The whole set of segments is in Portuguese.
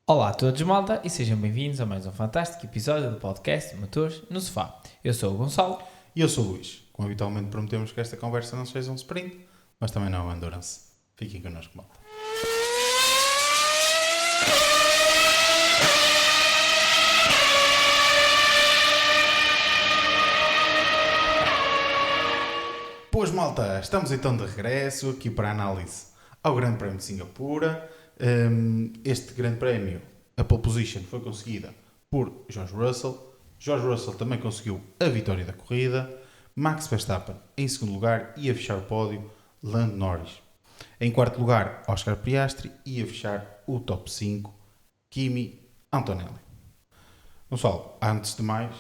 Olá a todos, malta, e sejam bem-vindos a mais um fantástico episódio do podcast Motores no Sofá. Eu sou o Gonçalo. E eu sou o Luís. Como habitualmente prometemos que esta conversa não seja um sprint, mas também não é um endurance. Fiquem connosco, malta. Pois, malta, estamos então de regresso aqui para a análise ao Grande Prémio de Singapura. Este Grande Prémio, a pole position foi conseguida por George Russell. George Russell também conseguiu a vitória da corrida. Max Verstappen em segundo lugar e a fechar o pódio, Lando Norris. Em quarto lugar, Oscar Piastri e a fechar o top 5, Kimi Antonelli. Gonçalo, antes de mais,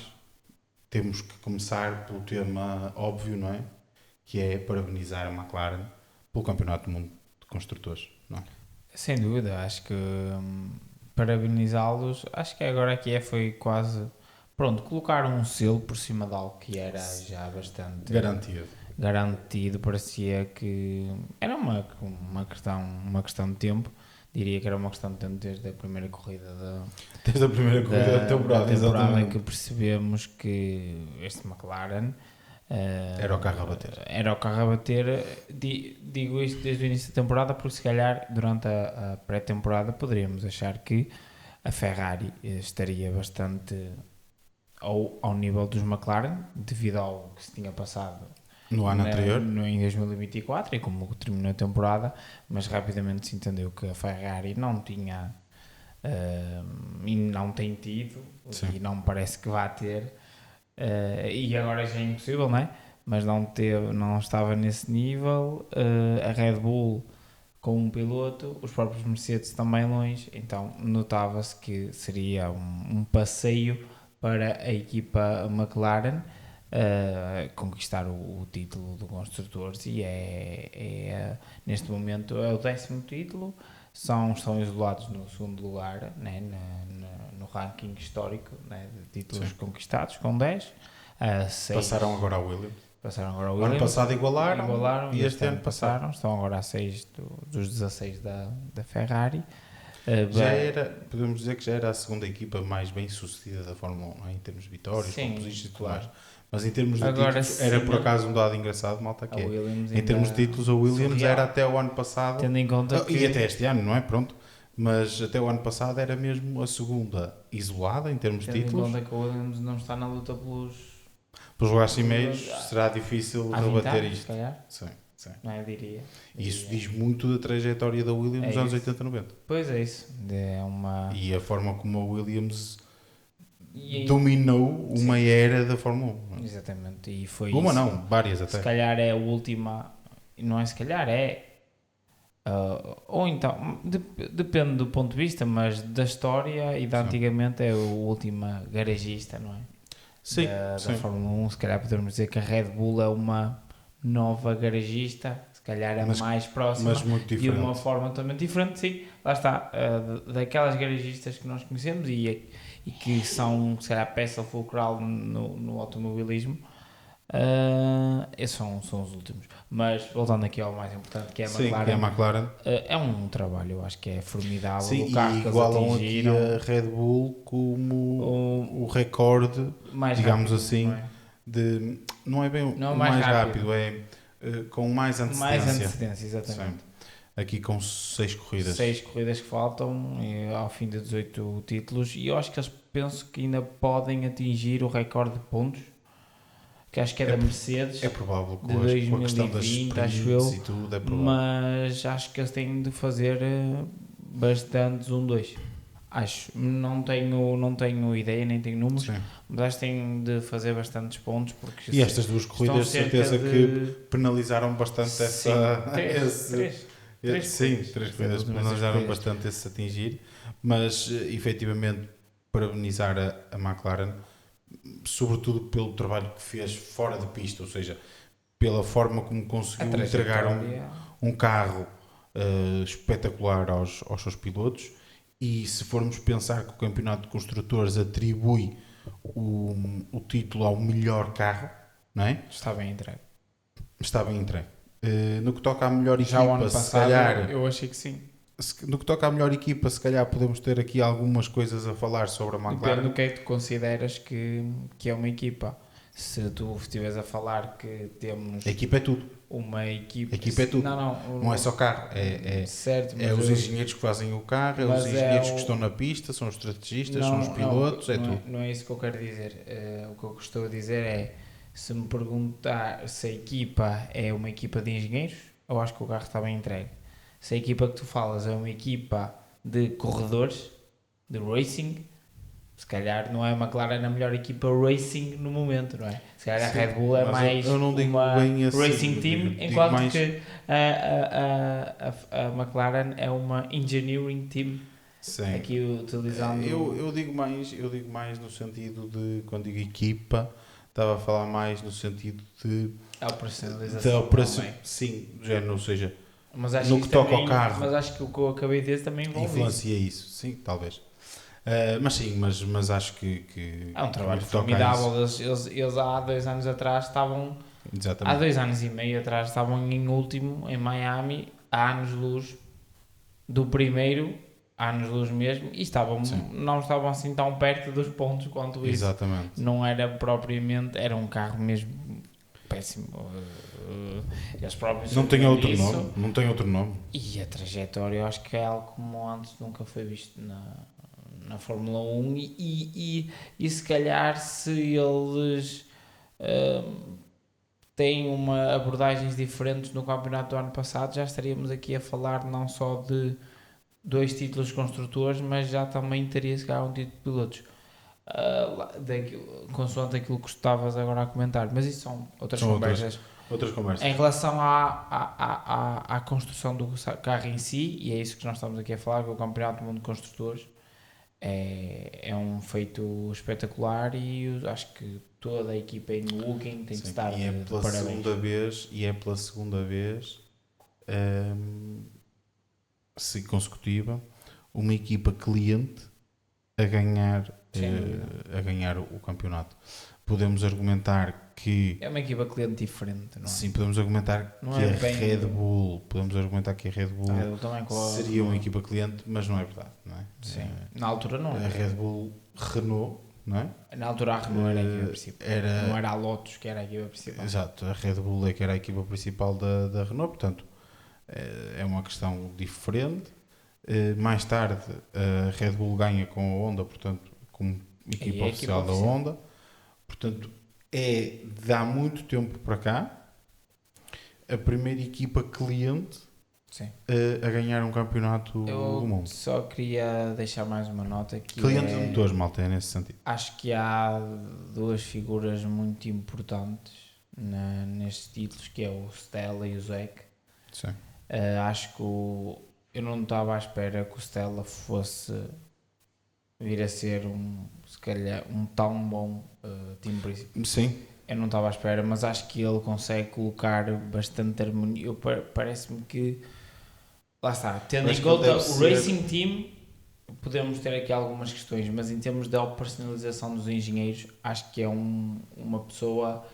temos que começar pelo tema óbvio, não é? Que é parabenizar a McLaren pelo Campeonato do Mundo de Construtores, não é? Sem dúvida, acho que parabenizá-los, acho que agora aqui foi quase, pronto, colocar um selo por cima de algo que era já bastante garantido, parecia que era uma questão de tempo, diria que era uma questão de tempo desde a primeira corrida da temporada, em que percebemos que este McLaren era o carro a bater. Era o carro a bater. Digo isto desde o início da temporada porque se calhar durante a pré-temporada poderíamos achar que a Ferrari estaria bastante ao nível dos McLaren devido ao que se tinha passado no ano anterior, em 2024 e como terminou a temporada, mas rapidamente se entendeu que a Ferrari não tinha e não tem tido. Sim. E não me parece que vá ter. E agora já é impossível, não é? Mas não estava nesse nível. A Red Bull com um piloto, os próprios Mercedes também longe, então notava-se que seria um passeio para a equipa McLaren conquistar o título de construtores e neste momento é o 10º título. Estão isolados no segundo lugar, né, no ranking histórico, né, de títulos conquistados, com 10. Passaram agora ao Williams. O ano passado igualaram e este ano passaram. Estão agora a 6 dos 16 da Ferrari. Podemos dizer que já era a segunda equipa mais bem sucedida da Fórmula 1, em termos de vitórias, composições e tudo mais. Mas em termos de títulos, era por acaso um dado engraçado, malta, que em termos de títulos, a Williams surreal. Era até o ano passado, tendo em conta e até este ano, não é? Pronto. Mas até o ano passado era mesmo a segunda isolada em termos de títulos. Tendo em conta que a Williams não está na luta pelos lugares cimeiros, será difícil rebater isto. Se calhar. Sim. Não é, diria. Isso diz muito da trajetória da Williams nos anos 80 e 90. Pois é isso. E a forma como a Williams dominou uma era da Fórmula 1. Exatamente. E foi uma isso. Não, várias até. Se calhar é a última, não é se calhar, ou então, depende do ponto de vista, mas da história e da antigamente é a última garagista, não é? Sim, da Fórmula 1, se calhar podemos dizer que a Red Bull é uma nova garagista, se calhar mais próxima, mas muito diferente. De uma forma totalmente diferente, sim, lá está, daquelas garagistas que nós conhecemos e que são, se calhar, peça fulcral no automobilismo. Esses são os últimos, mas voltando aqui ao mais importante, que é a McLaren. Que é a McLaren. É um trabalho, eu acho que é formidável. Sim, o carro e igualam aqui a Red Bull como o recorde, digamos rápido, assim, não é bem o mais rápido, é com mais antecedência. Exatamente. Sim. Aqui com 6 corridas. 6 corridas que faltam ao fim de 18 títulos, e eu acho que eles penso que ainda podem atingir o recorde de pontos, que acho que é da Mercedes. É provável que de 2020, acho eu, e tudo, é provável. Mas acho que eles têm de fazer bastantes 1-2. Acho, não tenho ideia, nem tenho números, mas acho que têm de fazer bastantes pontos. Porque e estas duas corridas, certeza que penalizaram bastante três corridas penalizaram bastante esse atingir, mas efetivamente parabenizar a McLaren, sobretudo pelo trabalho que fez fora de pista, ou seja, pela forma como conseguiu entregar um carro espetacular aos seus pilotos. E se formos pensar que o Campeonato de Construtores atribui o título ao melhor carro, não é? Está bem entregue. No que toca à melhor equipa, se calhar, eu achei que sim. no que toca à melhor equipa, se calhar podemos ter aqui algumas coisas a falar sobre a Depende McLaren. do que é que tu consideras que é uma equipa. Se tu estiveres a falar que temos A equipa é tudo. uma equipa... A equipa é tudo. Não É só carro. certo, É os engenheiros que fazem o carro, é os engenheiros que estão na pista, são os estrategistas, são os pilotos, é tudo. Não é isso que eu quero dizer. O que eu estou a dizer é, se me perguntar se a equipa é uma equipa de engenheiros, eu acho que o carro está bem entregue. Se a equipa que tu falas é uma equipa de corredores, de racing, se calhar não é a McLaren a melhor equipa racing no momento, não é? Se calhar Sim, a Red Bull é mais eu não digo uma bem assim, racing team, digo enquanto mais... que a McLaren é uma engineering team. Sim. Aqui utilizando... Eu digo mais no sentido de, quando digo equipa, estava a falar mais no sentido de... A operacionalização. Sim, do género, ou seja, Mas acho no que que isso toca também, ao carro. mas acho que o que eu acabei de dizer também envolve isso. Influencia isso, sim, talvez. Mas acho que É um trabalho no que toca a formidável. Eles há 2 anos atrás estavam... Exatamente. Há 2 anos e meio atrás estavam em último em Miami, a anos-luz do primeiro, a anos-luz mesmo, e não estavam assim tão perto dos pontos quanto isso. Exatamente. Não era propriamente, era um carro mesmo péssimo. Eles próprios Não tem sabiam outro disso. nome. Não tem outro nome. E a trajetória, eu acho que é algo como antes nunca foi visto na Fórmula 1 e se calhar se eles têm abordagens diferentes no campeonato do ano passado, já estaríamos aqui a falar não só de 2 títulos de construtores, mas já também teria se calhar um título de pilotos. Consoante aquilo que estavas agora a comentar, mas isso são outras conversas. Outras conversas. Em relação à construção do carro em si, e é isso que nós estamos aqui a falar, que o Campeonato do Mundo de Construtores é um feito espetacular e eu acho que toda a equipa em Woking tem que estar e de parabéns. E é pela segunda vez consecutiva uma equipa cliente a ganhar o campeonato. Podemos argumentar que é uma equipa cliente diferente, não é? sim, podemos argumentar não que é a bem... Red Bull também seria uma equipa cliente, mas não é verdade, não é? Sim. Na altura não. A Red Bull Renault, não é? Na altura a Renault era a equipa principal. Era... Não era a Lotus que era a equipa principal. Exato, a Red Bull é que era a equipa principal da Renault, portanto é uma questão diferente. Mais tarde a Red Bull ganha com a Honda, portanto, como equipa oficial da Honda. Portanto, de há muito tempo para cá a primeira equipa cliente a ganhar um campeonato do mundo. Eu só queria deixar mais uma nota que cliente de motores, malta, é nesse sentido. Acho que há 2 figuras muito importantes nestes títulos, que é o Stella e o Zek. Sim. Acho que eu não estava à espera que o Stella fosse vir a ser se calhar um tão bom time principal. Sim. Eu não estava à espera, mas acho que ele consegue colocar bastante harmonia. Parece-me que lá está, tendo em conta o Racing Team, podemos ter aqui algumas questões, mas em termos da operacionalização dos engenheiros, acho que é uma pessoa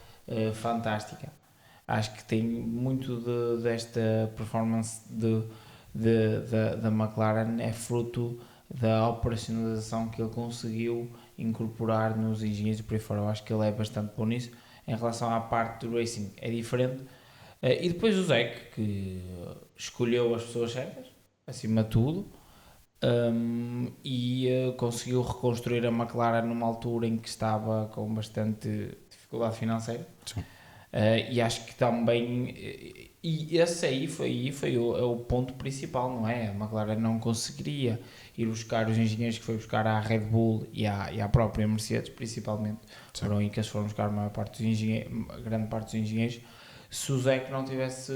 fantástica. Acho que tem muito desta performance da McLaren é fruto da operacionalização que ele conseguiu incorporar nos engenheiros e por aí fora. Eu acho que ele é bastante bom nisso. Em relação à parte do racing é diferente. E depois o Zek, que escolheu as pessoas certas, acima de tudo, e conseguiu reconstruir a McLaren numa altura em que estava com bastante dificuldade financeira. E acho que também, e esse aí foi o ponto principal, não é? A McLaren não conseguiria ir buscar os engenheiros que foi buscar à Red Bull e à própria Mercedes, principalmente. Foram aí que eles foram buscar grande parte dos engenheiros. Se o Zek não tivesse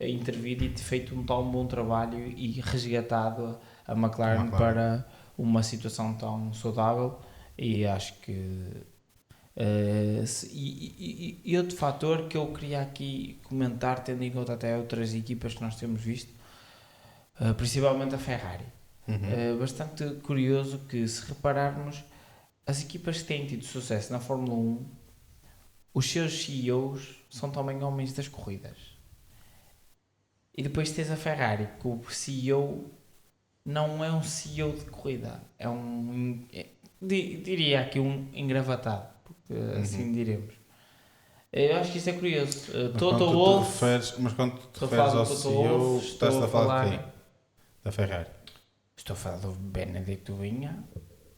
intervido e feito um tão bom trabalho e resgatado a McLaren para uma situação tão saudável, e acho que e outro fator que eu queria aqui comentar, tendo em conta até outras equipas que nós temos visto, principalmente a Ferrari. Bastante curioso que, se repararmos, as equipas que têm tido sucesso na Fórmula 1, os seus CEOs são também homens das corridas. E depois tens a Ferrari, que o CEO não é um CEO de corrida, é diria aqui um engravatado, porque assim diremos. Eu acho que isso é curioso. Toto Wolff, Mas quando te estou a referes falar ao do Toto CEO, Wolff, estás estou a a falar de falar, quem? Da Ferrari. estou a falar do Benedito Vinha,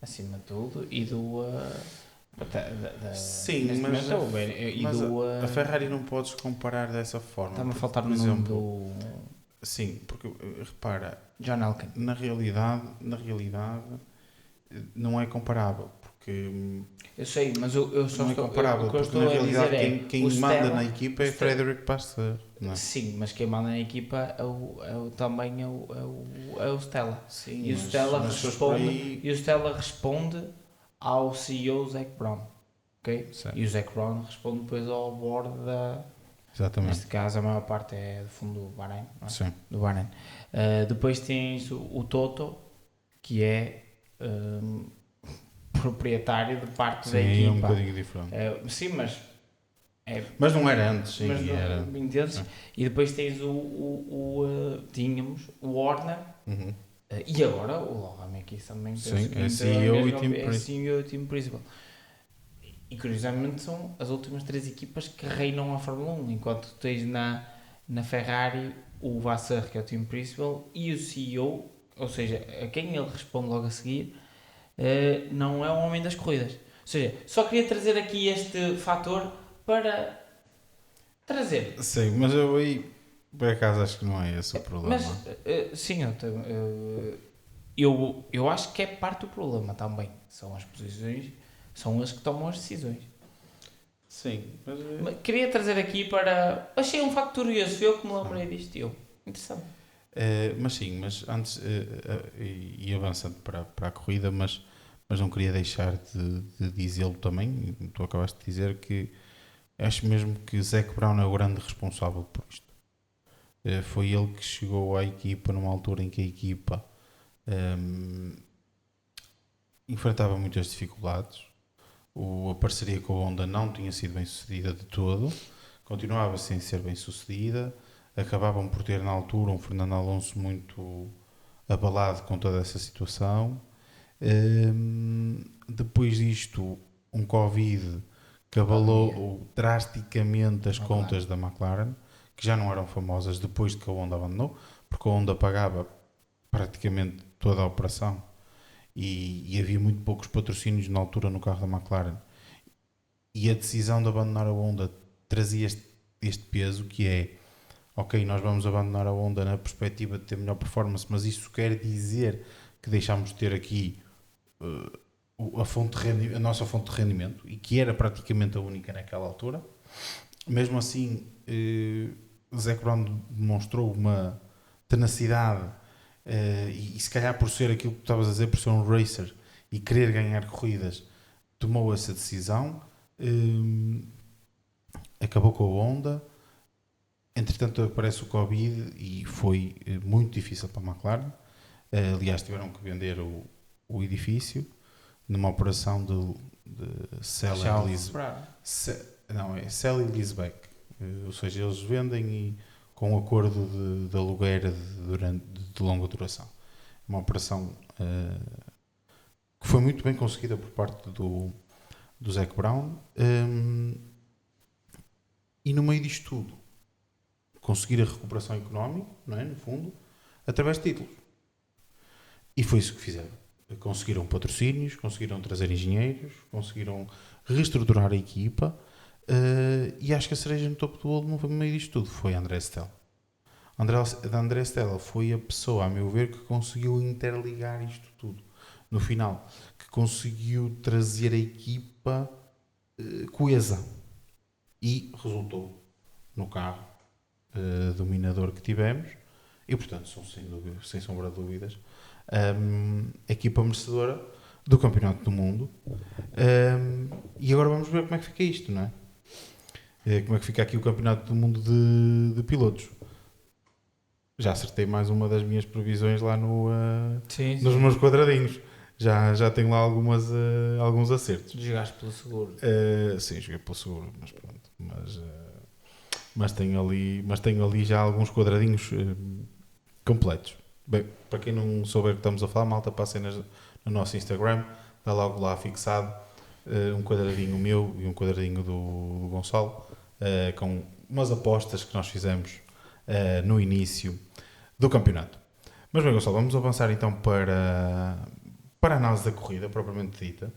acima de tudo, e do Sim, neste mas, momento, e mas do a Ferrari não podes comparar dessa forma. está-me a Porque, faltar por o nome exemplo, do sim, porque repara, John Elkann. na realidade não é comparável, porque Eu sei, mas eu só não é estou, comparável, o que eu porque estou na a dizer realidade é quem o manda Stella, na equipa é Frederic Vasseur, não é? sim, mas quem manda na equipa também é o Stella. Sim, E o Stella mas se fores por responde, aí, e o Stella responde ao CEO Zac Brown, ok? certo, E o Zac Brown responde depois ao board exatamente, neste caso a maior parte é do fundo do Bahrein, não é? sim. Do Bahrein. Depois tens o Toto, que é proprietário de parte Sim, da aí é um equipa. bocadinho diferente. Sim, mas é. Mas não era antes, sim, Mas era. não, entendes? Sim. E depois tens tínhamos o Warner Uhum. e agora o Logan aqui também Sim, penso que é entrou CEO e mesmo, team é principal. CEO e team principal. E curiosamente são as últimas 3 equipas que reinam a Fórmula 1, enquanto tens na Ferrari o Vasseur, que é o team principal, e o CEO, ou seja, a quem ele responde logo a seguir, não é o homem das corridas. Ou seja, só queria trazer aqui este fator para trazer. Sim, mas eu aí, por acaso, acho que não é esse o problema. Mas, sim, eu acho que é parte do problema também. São as posições, são as que tomam as decisões. Sim, mas. Mas queria trazer aqui para. Achei um facto curioso, foi eu que me lembrei disto. Interessante. Mas sim, mas antes, e avançando para a corrida, mas não queria deixar de dizê-lo também, tu acabaste de dizer que acho mesmo que Zac Brown é o grande responsável por isto. Foi ele que chegou à equipa numa altura em que a equipa enfrentava muitas dificuldades. A parceria com a Honda não tinha sido bem sucedida de todo, continuava sem ser bem sucedida. Acabavam por ter na altura um Fernando Alonso muito abalado com toda essa situação. Depois disto, um Covid que abalou drasticamente as contas da McLaren, que já não eram famosas depois de que a Honda abandonou, porque a Honda pagava praticamente toda a operação e havia muito poucos patrocínios na altura no carro da McLaren. E a decisão de abandonar a Honda trazia este peso que é: ok, nós vamos abandonar a Honda na perspectiva de ter melhor performance, mas isso quer dizer que deixamos de ter aqui a nossa fonte de rendimento, e que era praticamente a única naquela altura. Mesmo assim, Zac Brown demonstrou uma tenacidade, e se calhar por ser aquilo que tu estavas a dizer, por ser um racer e querer ganhar corridas, tomou essa decisão. Acabou com a Honda. Entretanto aparece o Covid e foi muito difícil para a McLaren. Aliás, tiveram que vender o edifício numa operação de sell and leaseback. Ou seja, eles vendem e com um acordo de aluguer de longa duração. Uma operação que foi muito bem conseguida por parte do Zac Brown. E no meio disto tudo, conseguir a recuperação económica, não é? No fundo, através de títulos. E foi isso que fizeram. Conseguiram patrocínios, conseguiram trazer engenheiros, conseguiram reestruturar a equipa, e acho que a cereja no topo do bolo no meio disto tudo foi André Stella. André Stella foi a pessoa, a meu ver, que conseguiu interligar isto tudo. No final, que conseguiu trazer a equipa coesa. E resultou no carro dominador que tivemos. E, portanto, são sem sombra de dúvidas a equipa merecedora do Campeonato do Mundo. E agora vamos ver como é que fica isto, não é? Como é que fica aqui o Campeonato do Mundo de pilotos. Já acertei mais uma das minhas previsões lá nos meus quadradinhos. Já tenho lá alguns acertos. Jogaste pelo seguro. Sim, joguei pelo seguro, mas pronto. Mas tenho ali já alguns quadradinhos completos. Bem, para quem não souber o que estamos a falar, malta, passem no nosso Instagram, está logo lá fixado um quadradinho meu e um quadradinho do Gonçalo, com umas apostas que nós fizemos no início do campeonato. Mas bem, Gonçalo, vamos avançar então para a análise da corrida, propriamente dita,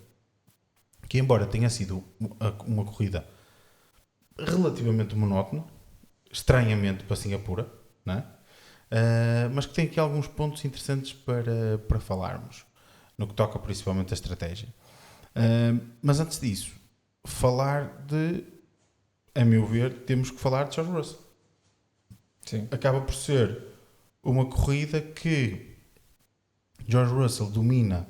que embora tenha sido uma corrida relativamente monótona, estranhamente para Singapura, não é? Mas que tem aqui alguns pontos interessantes para falarmos, no que toca principalmente a estratégia. Mas antes disso, a meu ver, temos que falar de George Russell. Sim. Acaba por ser uma corrida que George Russell domina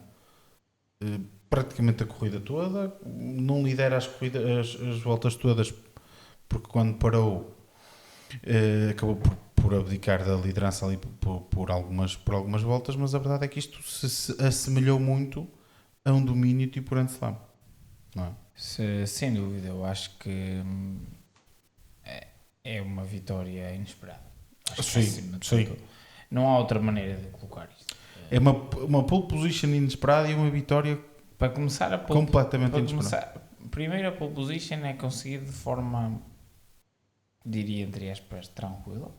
praticamente a corrida toda, não lidera as voltas todas, porque quando parou acabou por abdicar da liderança ali por algumas voltas, mas a verdade é que isto se assemelhou muito a um domínio tipo Grand Slam, não é? Sem dúvida, eu acho que é uma vitória inesperada. Acho que Sim. Não há outra maneira de colocar isto. É uma pole position inesperada e uma vitória para começar completamente inesperada. Primeiro, a pole position é conseguida de forma, diria entre aspas, tranquila.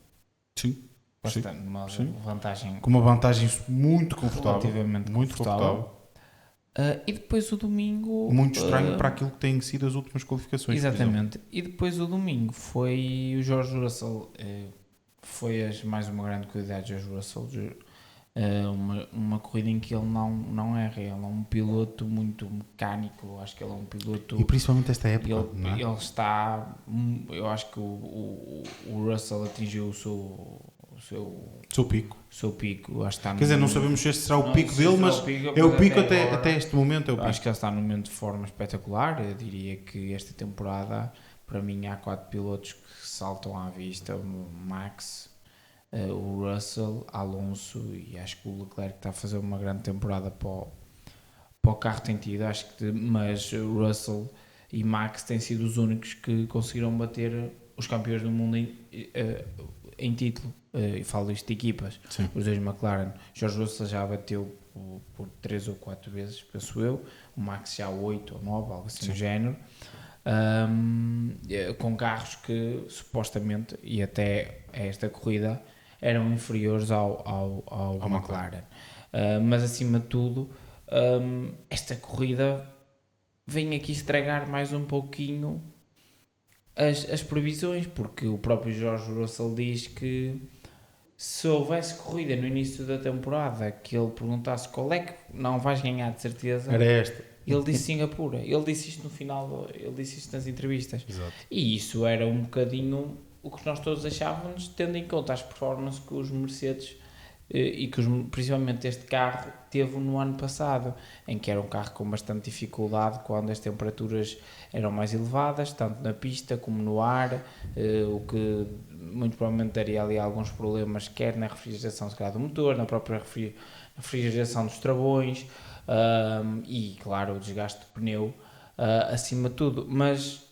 Sim. Bastante, uma vantagem. Com uma vantagem muito confortável. Relativamente muito confortável. E depois o domingo... Muito estranho para aquilo que têm sido as últimas qualificações. Exatamente. E depois o domingo foi o George Russell... foi mais uma grande corrida de George Russell. Uma corrida em que ele não erra. Ele é um piloto muito mecânico. Acho que ele é um piloto... E principalmente esta época, ele está... Eu acho que o Russell atingiu o seu pico. Acho que está Quer dizer, não sabemos se este será o pico dele, mas é o pico até este momento. É o pico. Acho que ele está num momento de forma espetacular. Eu diria que esta temporada, para mim, há 4 pilotos que saltam à vista: o Max, o Russell, Alonso, e acho que o Leclerc está a fazer uma grande temporada para o carro que tem tido. Mas o Russell e Max têm sido os únicos que conseguiram bater os campeões do mundo em título. E falo isto de equipas. Sim. Os dois McLaren. George Russell já bateu por 3 ou 4 vezes, penso eu. O Max já 8 ou 9, algo assim do género. Com carros que supostamente, e até esta corrida, eram inferiores ao McLaren. Mas acima de tudo, esta corrida vem aqui estragar mais um pouquinho as previsões, porque o próprio George Russell diz que se houvesse corrida no início da temporada que ele perguntasse qual é que não vais ganhar de certeza, era esta. Ele disse Singapura. Ele disse isto no final, ele disse isto nas entrevistas. Exato. E isso era um bocadinho o que nós todos achávamos, tendo em conta as performances que os Mercedes e que principalmente este carro teve no ano passado, em que era um carro com bastante dificuldade quando as temperaturas eram mais elevadas, tanto na pista como no ar, o que muito provavelmente daria ali alguns problemas, quer na refrigeração se calhar do motor, na própria refrigeração dos travões, e claro, o desgaste do pneu, acima de tudo. Mas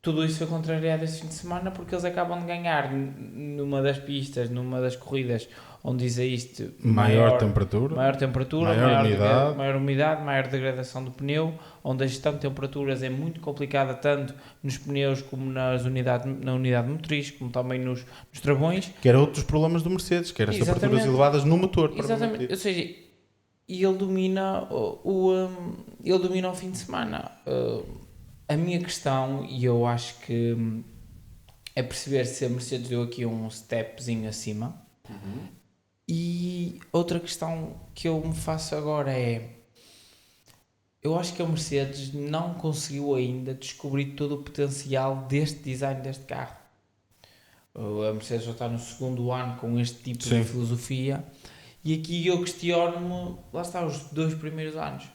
tudo isso foi contrariado este fim de semana, porque eles acabam de ganhar numa das pistas, numa das corridas onde existe maior temperatura, maior umidade, maior degradação do pneu, onde a gestão de temperaturas é muito complicada, tanto nos pneus como na unidade motriz, como também nos travões. Que era outros problemas do Mercedes, que eram as temperaturas elevadas no motor. Exatamente, ou seja, e ele domina o fim de semana. A minha questão, e eu acho que é perceber se a Mercedes deu aqui um stepzinho acima. E outra questão que eu me faço agora é, eu acho que a Mercedes não conseguiu ainda descobrir todo o potencial deste design deste carro. A Mercedes já está no segundo ano com este tipo de filosofia, e aqui eu questiono-me, lá está, os 2 primeiros anos.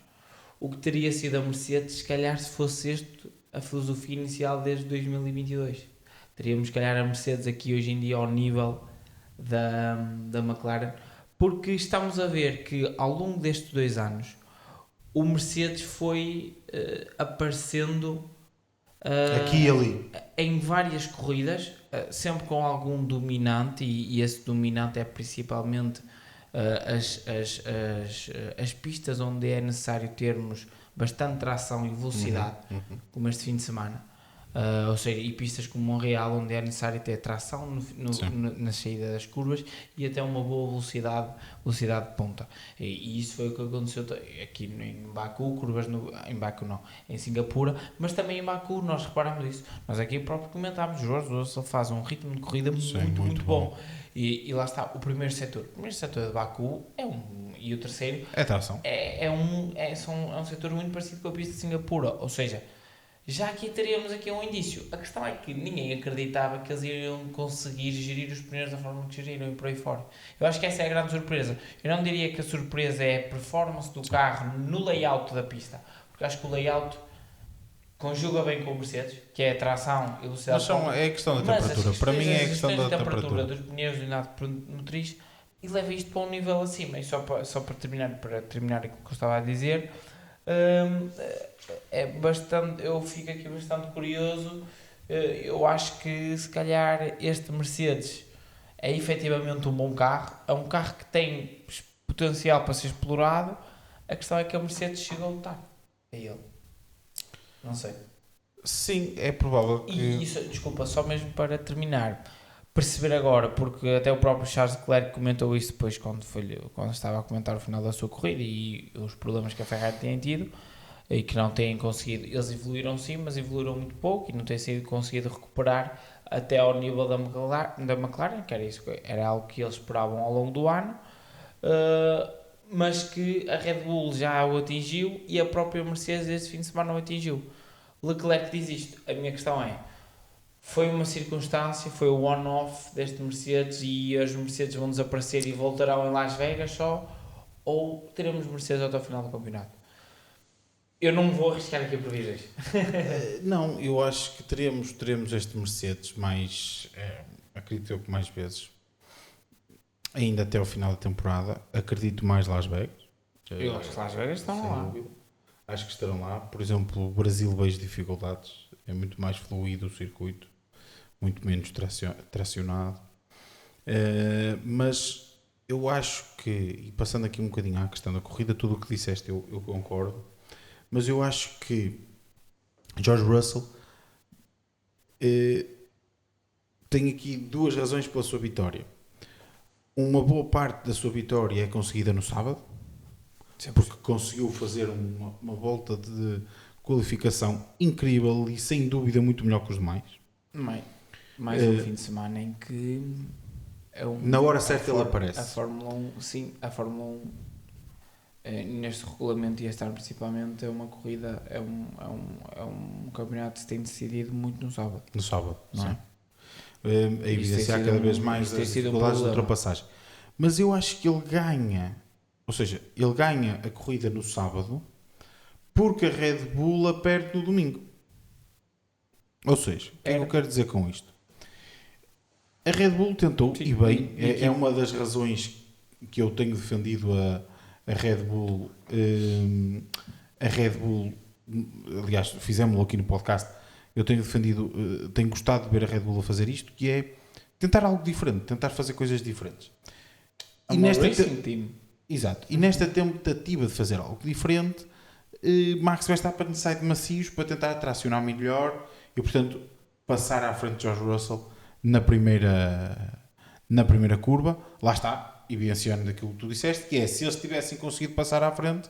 O que teria sido a Mercedes, se calhar, se fosse este a filosofia inicial desde 2022. Teríamos, se calhar, a Mercedes aqui hoje em dia ao nível da McLaren, porque estamos a ver que ao longo destes 2 anos o Mercedes foi aparecendo aqui e ali em várias corridas, sempre com algum dominante, e esse dominante é principalmente as pistas onde é necessário termos bastante tração e velocidade, como este fim de semana, ou seja, e pistas como Montreal, onde é necessário ter tração na saída das curvas e até uma boa velocidade de ponta. E isso foi o que aconteceu aqui em Baku, em Singapura, mas também em Baku nós reparamos isso. Nós aqui próprio comentámos, Jorge Russell faz um ritmo de corrida muito bom. E lá está, o primeiro setor de Baku e o terceiro é tração. É um setor muito parecido com a pista de Singapura, ou seja, já aqui teríamos um indício. A questão é que ninguém acreditava que eles iriam conseguir gerir os pneus da forma que geriram e por aí fora. Eu acho que essa é a grande surpresa. Eu não diria que a surpresa é a performance do carro no layout da pista, porque acho que o layout conjuga bem com o Mercedes, que é a tração e velocidade. Mas é a questão da temperatura. Para mim é a questão da temperatura dos pneus e unidade motriz, e leva isto para um nível acima. E só para terminar aquilo que eu estava a dizer, eu fico aqui bastante curioso. Eu acho que se calhar este Mercedes é efetivamente um bom carro, é um carro que tem potencial para ser explorado. A questão é que a Mercedes chegou a lutar. É ele. Não sei. Sim, é provável que... E isso, desculpa, só mesmo para terminar, perceber agora, porque até o próprio Charles Leclerc comentou isso depois quando estava a comentar o final da sua corrida e os problemas que a Ferrari tem tido e que não têm conseguido, eles evoluíram sim, mas evoluíram muito pouco e não têm sido conseguido recuperar até ao nível da McLaren, que era algo que eles esperavam ao longo do ano, mas que a Red Bull já o atingiu e a própria Mercedes este fim de semana o atingiu. Leclerc diz isto, a minha questão é, foi uma circunstância, foi o one-off deste Mercedes e as Mercedes vão desaparecer e voltarão em Las Vegas só, ou teremos Mercedes até o final do campeonato? Eu não vou arriscar aqui a previsões. Não, eu acho que teremos este Mercedes mais, acredito eu que mais vezes, ainda até ao final da temporada. Acredito mais Las Vegas. Eu acho que Las Vegas estão lá. Dúvida. Acho que estarão lá. Por exemplo, o Brasil vejo dificuldades. É muito mais fluido o circuito. Muito menos tracionado. Mas eu acho que, e passando aqui um bocadinho à questão da corrida, tudo o que disseste eu concordo. Mas eu acho que George Russell tem aqui duas razões pela sua vitória. Uma boa parte da sua vitória é conseguida no sábado, porque conseguiu fazer uma volta de qualificação incrível e sem dúvida muito melhor que os demais. Mais um fim de semana em que na hora certa ele aparece. A Fórmula 1, sim, a Fórmula 1 neste regulamento e este ano principalmente é uma corrida, é um campeonato que se tem decidido muito no sábado. No sábado, não sim. A evidenciar cada vez mais as dificuldades de ultrapassagem. Mas eu acho que ele ganha a corrida no sábado porque a Red Bull a perde no domingo. Ou seja, o que é que eu quero dizer com isto? A Red Bull tentou, sim, e bem, é uma das razões que eu tenho defendido a Red Bull. A Red Bull, aliás, fizemos-lo aqui no podcast. Eu tenho defendido, tenho gostado de ver a Red Bull a fazer isto, que é tentar algo diferente, tentar fazer coisas diferentes. Exato. E nesta tentativa de fazer algo diferente, Max Verstappen sai de macios para tentar tracionar melhor e, portanto, passar à frente de George Russell na primeira curva. Lá está, evidenciando daquilo que tu disseste, que é, se eles tivessem conseguido passar à frente,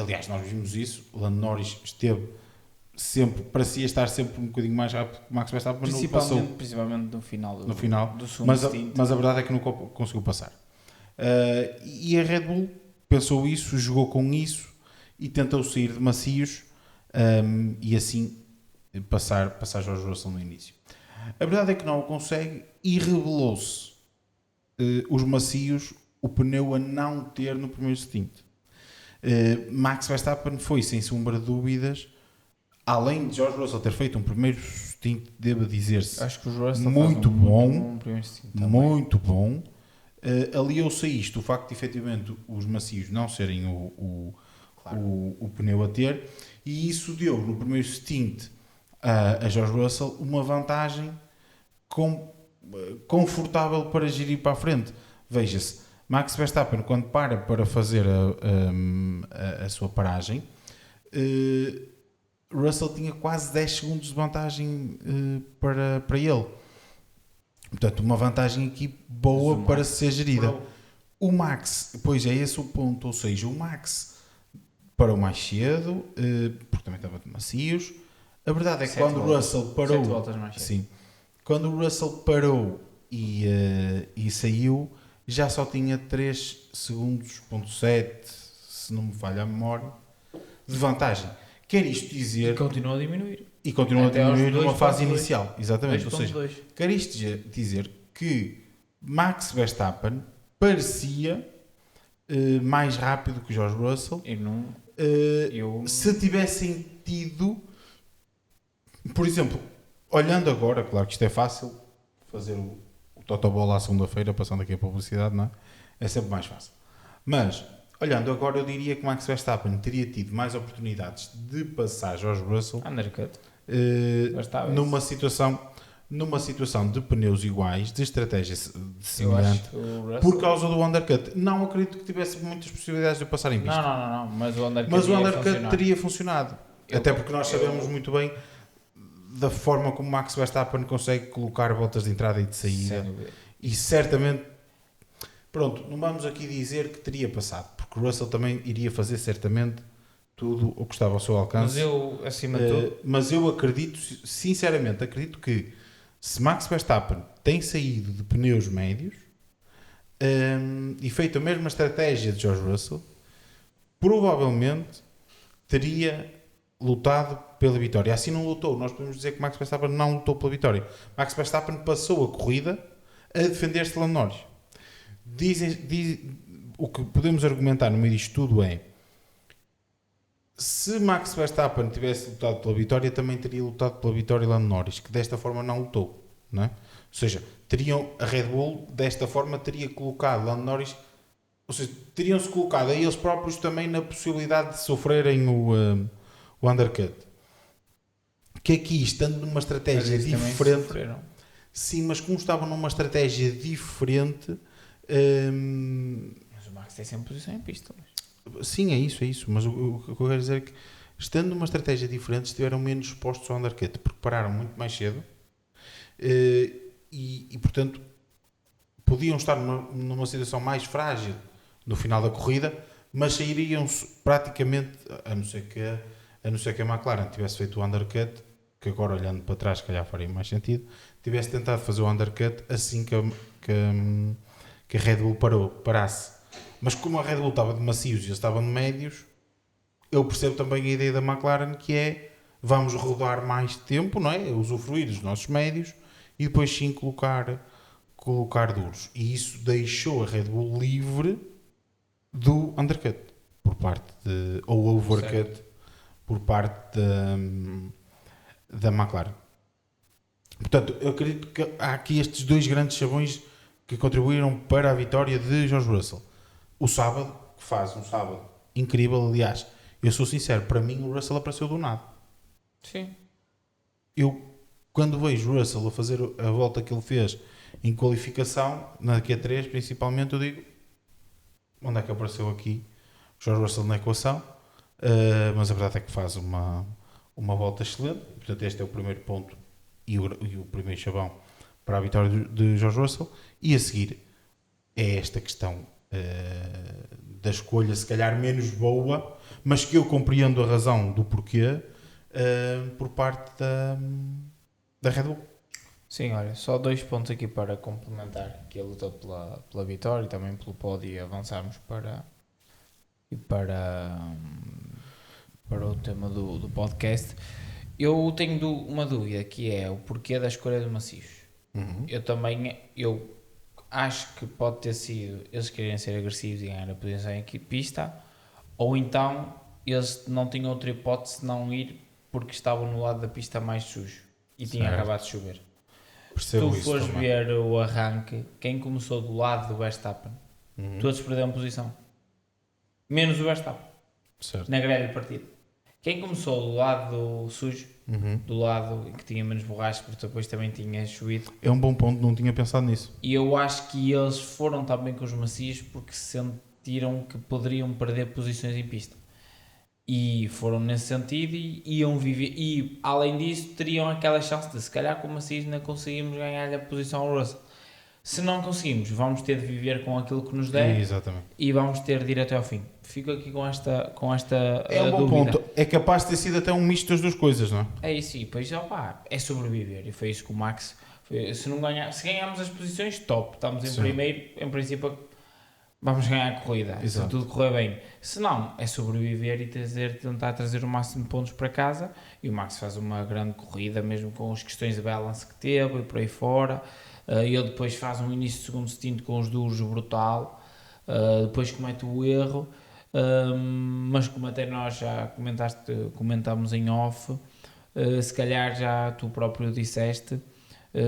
aliás, nós vimos isso, Lando Norris esteve sempre, parecia estar sempre um bocadinho mais rápido que o Max Verstappen, mas não passou. Principalmente no final do segundo mas a verdade é que não conseguiu passar. E a Red Bull pensou isso, jogou com isso e tentou sair de macios e assim passar George Russell no início. A verdade é que não o consegue e revelou-se os macios, o pneu a não ter no primeiro stint. Max Verstappen foi, sem sombra de dúvidas, além de George Russell ter feito um primeiro stint, devo dizer-se, acho que o Russell muito bom, muito bom. Aliou-se a isto o facto de efetivamente os macios não serem o pneu a ter, e isso deu no primeiro stint a George Russell uma vantagem confortável para gerir para a frente. Veja-se, Max Verstappen, quando para fazer a sua paragem, Russell tinha quase 10 segundos de vantagem para ele. Portanto, uma vantagem aqui boa para ser gerida. O Max, pois é esse o ponto, ou seja, o Max parou mais cedo, porque também estava de macios. A verdade é que quando o Russell parou, 7 voltas mais cedo. sim, quando o Russell parou e saiu, já só tinha 3 segundos, ponto 7, se não me falha a memória, de vantagem. Quer isto dizer... E continua a diminuir. E continua Até a diminuir aos numa fase 2.2. inicial. Exatamente. Ou 2.2. seja, quer isto dizer que Max Verstappen parecia mais rápido que George Russell. E não... Se tivessem tido... Por exemplo, olhando agora, claro que isto é fácil, fazer o Totobola à segunda-feira, passando aqui a publicidade, não é? É sempre mais fácil. Mas, olhando agora, eu diria que Max Verstappen teria tido mais oportunidades de passar George Russell undercut. numa situação de pneus iguais, de estratégia semelhante, por causa do undercut. Não acredito que tivesse muitas possibilidades de passar em pista. Não. Mas o undercut teria funcionado. Até porque nós sabemos muito bem da forma como Max Verstappen consegue colocar voltas de entrada e de saída. E certamente, pronto, não vamos aqui dizer que teria passado, porque o Russell também iria fazer certamente tudo o que estava ao seu alcance. Mas eu, acima de tudo... Mas eu acredito, sinceramente, acredito que se Max Verstappen tem saído de pneus médios e feito a mesma estratégia de George Russell, provavelmente teria lutado pela vitória. Assim não lutou. Nós podemos dizer que Max Verstappen não lutou pela vitória. Max Verstappen passou a corrida a defender-se de Lando Norris. O que podemos argumentar no meio disto tudo é: se Max Verstappen tivesse lutado pela vitória, também teria lutado pela vitória Lando Norris, que desta forma não lutou, não é? Ou seja, a Red Bull desta forma teria colocado Lando Norris, ou seja, teriam-se colocado a eles próprios também na possibilidade de sofrerem o undercut. Que aqui, estando numa estratégia diferente, sim, mas como estavam numa estratégia diferente, mas o Max tem sempre posição em pista. Sim, é isso. Mas o que eu quero dizer é que, estando numa estratégia diferente, estiveram menos expostos ao undercut, porque pararam muito mais cedo e portanto, podiam estar numa situação mais frágil no final da corrida, mas sairiam praticamente, a não ser que a McLaren tivesse feito o undercut, que agora olhando para trás, se calhar faria mais sentido, tivesse tentado fazer o undercut assim que a Red Bull parasse. Mas como a Red Bull estava de macios e eles estavam de médios, eu percebo também a ideia da McLaren, que é: vamos rodar mais tempo, não é? Usufruir dos nossos médios e depois sim colocar duros. E isso deixou a Red Bull livre do undercut por parte ou overcut por parte da McLaren. Portanto, eu acredito que há aqui estes dois grandes chavões que contribuíram para a vitória de George Russell. O sábado, que faz um sábado incrível, aliás, eu sou sincero, para mim o Russell apareceu do nada. Sim. Eu, quando vejo o Russell a fazer a volta que ele fez em qualificação, na Q3 principalmente, eu digo: onde é que apareceu aqui George Russell na equação? Mas a verdade é que faz uma volta excelente. Portanto, este é o primeiro ponto e o primeiro chavão para a vitória de George Russell. E a seguir é esta questão da escolha, se calhar menos boa, mas que eu compreendo a razão do porquê, por parte da Red Bull. Sim, olha, só 2 pontos aqui para complementar, que a luta pela vitória e também pelo pódio, e avançarmos para o tema do podcast. Eu tenho uma dúvida, que é o porquê da escolha de macios. Eu acho que pode ter sido eles querem ser agressivos e ganhar a posição em pista, ou então eles não tinham outra hipótese de não ir porque estavam no lado da pista mais sujo e tinha acabado de chover. Se tu fores ver o arranque, quem começou do lado do Verstappen, todos perderam posição, menos o Verstappen, na grelha de partida. Quem começou do lado sujo, do lado que tinha menos borracha, porque depois também tinha chovido. É um bom ponto, não tinha pensado nisso. E eu acho que eles foram também com os macios porque sentiram que poderiam perder posições em pista. E foram nesse sentido e iam viver. E além disso, teriam aquela chance de se calhar com o macios ainda conseguimos ganhar a posição ao Russell. Se não conseguimos, vamos ter de viver com aquilo que nos der. Exatamente. E vamos ter de ir até ao fim. Fico aqui com esta É um bom dúvida. ponto. É capaz de ter sido até um misto das duas coisas, não é? É isso, e depois é sobreviver. E foi isso que o Max. Se ganharmos as posições, top. Estamos em primeiro, em princípio, vamos ganhar a corrida. Exato. Se tudo correr bem. Se não, é sobreviver e tentar trazer o máximo de pontos para casa. E o Max faz uma grande corrida, mesmo com as questões de balance que teve e por aí fora. Ele depois faz um início de segundo stint com os duros brutal. Depois comete o erro. Mas como até nós já comentámos em off, se calhar já tu próprio disseste,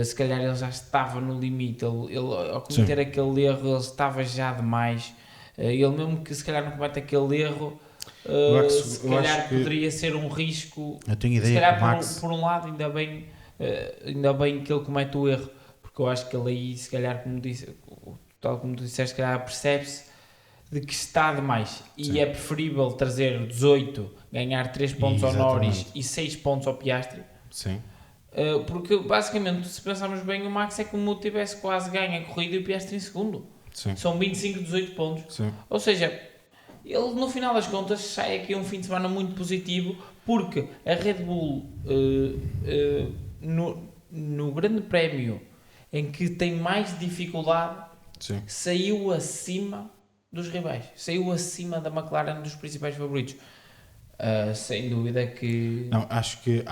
se calhar ele já estava no limite, ele ao cometer aquele erro ele estava já demais, ele mesmo que se calhar não comete aquele erro, se calhar poderia ser um risco. Eu tenho ideia se calhar que o Max... por um lado ainda bem que ele comete o erro, porque eu acho que ele aí se calhar tal como tu disseste, se calhar percebe-se de que está demais. E é preferível trazer 18, ganhar 3 pontos ao Norris e 6 pontos ao Piastri. Sim. Porque basicamente, se pensarmos bem, o Max é como se tivesse quase ganho a corrida e o Piastri em segundo. Sim. São 25, 18 pontos. Sim. Ou seja, ele no final das contas sai aqui um fim de semana muito positivo, porque a Red Bull no grande prémio em que tem mais dificuldade, saiu acima dos rivais, saiu acima da McLaren, dos principais favoritos. Sem dúvida que... Não, acho que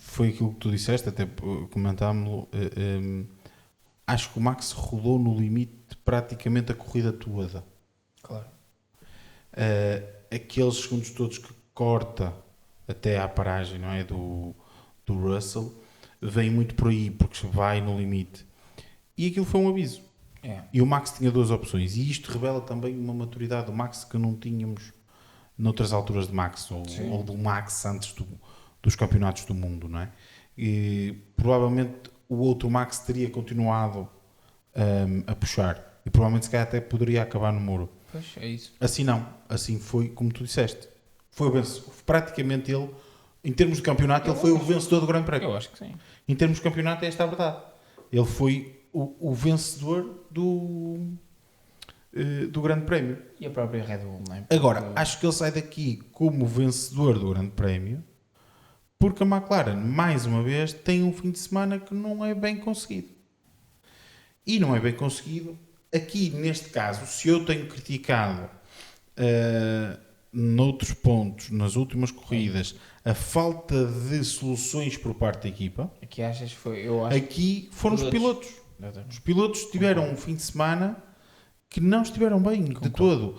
foi aquilo que tu disseste, até comentámos-lo. Acho que o Max rodou no limite praticamente a corrida toda. Claro. Aqueles segundos todos que corta até à paragem, não é, do Russell, vem muito por aí, porque vai no limite. E aquilo foi um aviso. E o Max tinha duas opções, e isto revela também uma maturidade do Max que não tínhamos noutras alturas de Max, ou do Max antes dos campeonatos do mundo, não é? E provavelmente o outro Max teria continuado a puxar, e provavelmente se calhar até poderia acabar no muro. Pois, é isso. Assim não, assim foi como tu disseste. Foi praticamente ele, em termos de campeonato, ele foi o vencedor do Grande Prémio. Eu acho que sim. Em termos de campeonato, esta é a verdade. Ele foi o vencedor do Grande Prémio. E a própria Red Bull, não é? Agora, acho que ele sai daqui como vencedor do Grande Prémio, porque a McLaren, mais uma vez, tem um fim de semana que não é bem conseguido. E não é bem conseguido. Aqui, neste caso, se eu tenho criticado noutros pontos, nas últimas corridas, a falta de soluções por parte da equipa, aqui achas que foi? Eu acho aqui foram os pilotos. Os pilotos tiveram um fim de semana que não estiveram bem de todo.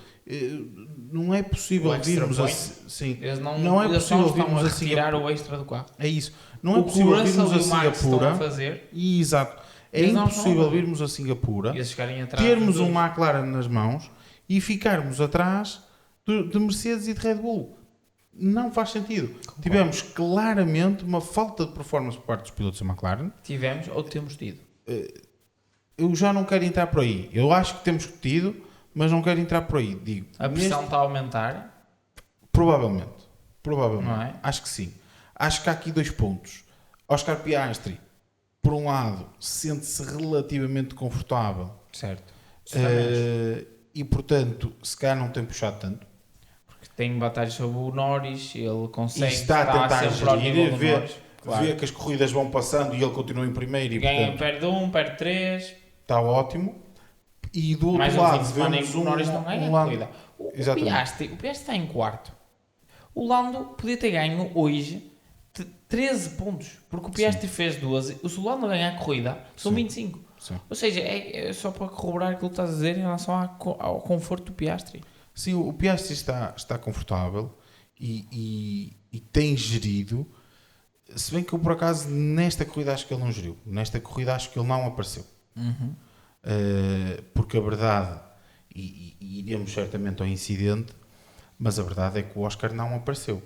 Não é possível virmos assim. Não é possível virmos a retirar o extra do carro. É isso. Não é possível virmos a Singapura. Fazer, Exato. É impossível virmos a Singapura, termos um McLaren nas mãos e ficarmos atrás de Mercedes e de Red Bull. Não faz sentido. Concordo. Tivemos claramente uma falta de performance por parte dos pilotos da McLaren. Tivemos ou temos tido? Eu já não quero entrar por aí. Eu acho que temos tido, mas não quero entrar por aí. Digo, a pressão está a aumentar? Provavelmente. Não é? Acho que sim. Acho que há aqui 2 pontos. Oscar Piastri, por um lado, sente-se relativamente confortável. Certo. E portanto, se calhar não tem puxado tanto. Porque tem batalhas sobre o Norris, ele consegue estar a tentar gerir, ver que as corridas vão passando e ele continua em primeiro. E, ganha, portanto, perde 1, perde 3. Está ótimo. E do outro lado, vemos o Norris não ganha a corrida. O Piastri está em quarto. O Lando podia ter ganho hoje 13 pontos, porque o Piastri fez 12. Se o Lando ganhar a corrida, são 25. Sim. Ou seja, é só para corroborar aquilo que estás a dizer em relação ao conforto do Piastri. Sim, o Piastri está confortável e tem gerido, se bem que eu por acaso nesta corrida acho que ele não geriu, nesta corrida acho que ele não apareceu. Porque a verdade, e iremos certamente ao incidente, Mas a verdade é que o Oscar não apareceu.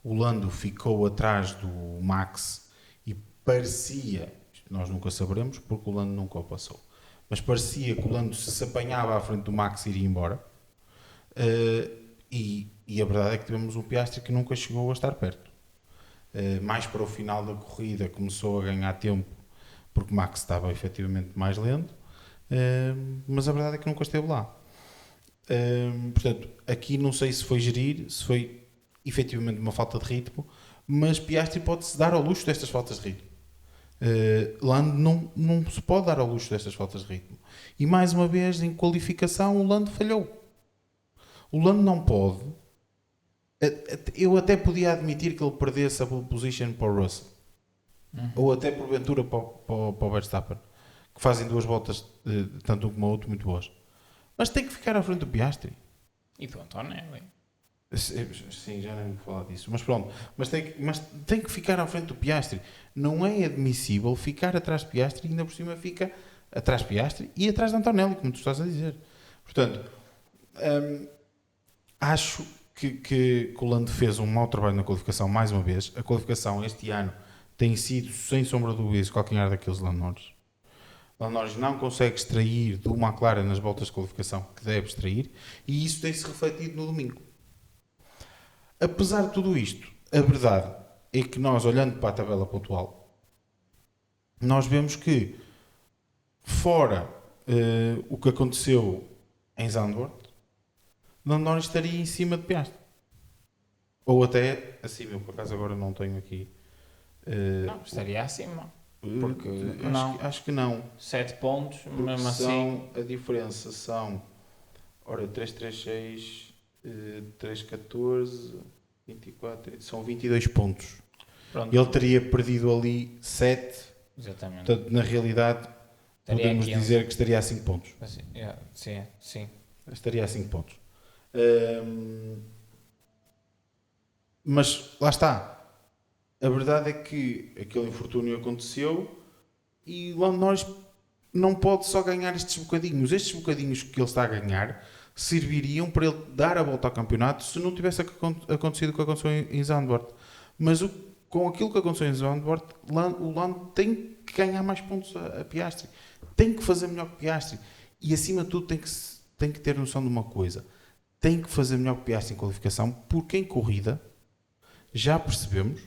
O Lando ficou atrás do Max e parecia, nós nunca saberemos porque o Lando nunca o passou, mas parecia que o Lando se apanhava à frente do Max e iria embora. E a verdade é que tivemos um Piastri que nunca chegou a estar perto. Mais para o final da corrida começou a ganhar tempo porque Max estava efetivamente mais lento, mas a verdade é que nunca esteve lá. Portanto, aqui não sei se foi gerir, se foi efetivamente uma falta de ritmo, mas Piastri pode-se dar ao luxo destas faltas de ritmo. Lando não se pode dar ao luxo destas faltas de ritmo. E mais uma vez, em qualificação, o Lando falhou. O Lando não pode. Eu até podia admitir que ele perdesse a pole position para o Russell. Ou até porventura para o Verstappen, que fazem duas voltas, tanto um como o outro, muito boas. Mas tem que ficar à frente do Piastri. E do Antonelli. Sim, já nem vou falar disso. Mas pronto, mas tem que ficar à frente do Piastri. Não é admissível ficar atrás de Piastri e ainda por cima fica atrás de Piastri e atrás de Antonelli, como tu estás a dizer. Portanto, acho que o Lando fez um mau trabalho na qualificação mais uma vez. A qualificação este ano tem sido, sem sombra de dúvidas, calcanhar daqueles Lando Norris. Lando Norris não consegue extrair do McLaren nas voltas de qualificação que deve extrair e isso tem-se refletido no domingo. Apesar de tudo isto, a verdade é que nós, olhando para a tabela pontual, nós vemos que, fora o que aconteceu em Zandvoort, Lando Norris estaria em cima de Piastri. Ou até acima, eu por acaso agora não tenho aqui. Não, estaria acima. Porque acho que não. 7 pontos, Porque mesmo assim. a diferença são, ora, 336, 314, 24, são 22 pontos. Pronto. Ele teria perdido ali 7. Exatamente. Portanto, na realidade, podemos dizer que estaria a 5 pontos. Sim. Estaria a 5 pontos. Mas lá está. A verdade é que aquele infortúnio aconteceu e o Lando Norris não pode só ganhar estes bocadinhos. Estes bocadinhos que ele está a ganhar serviriam para ele dar a volta ao campeonato se não tivesse acontecido o que aconteceu em Zandvoort. Mas com aquilo que aconteceu em Zandvoort, o Lando tem que ganhar mais pontos a Piastri. Tem que fazer melhor que Piastri. E acima de tudo tem que ter noção de uma coisa. Tem que fazer melhor que Piastri em qualificação, porque em corrida já percebemos,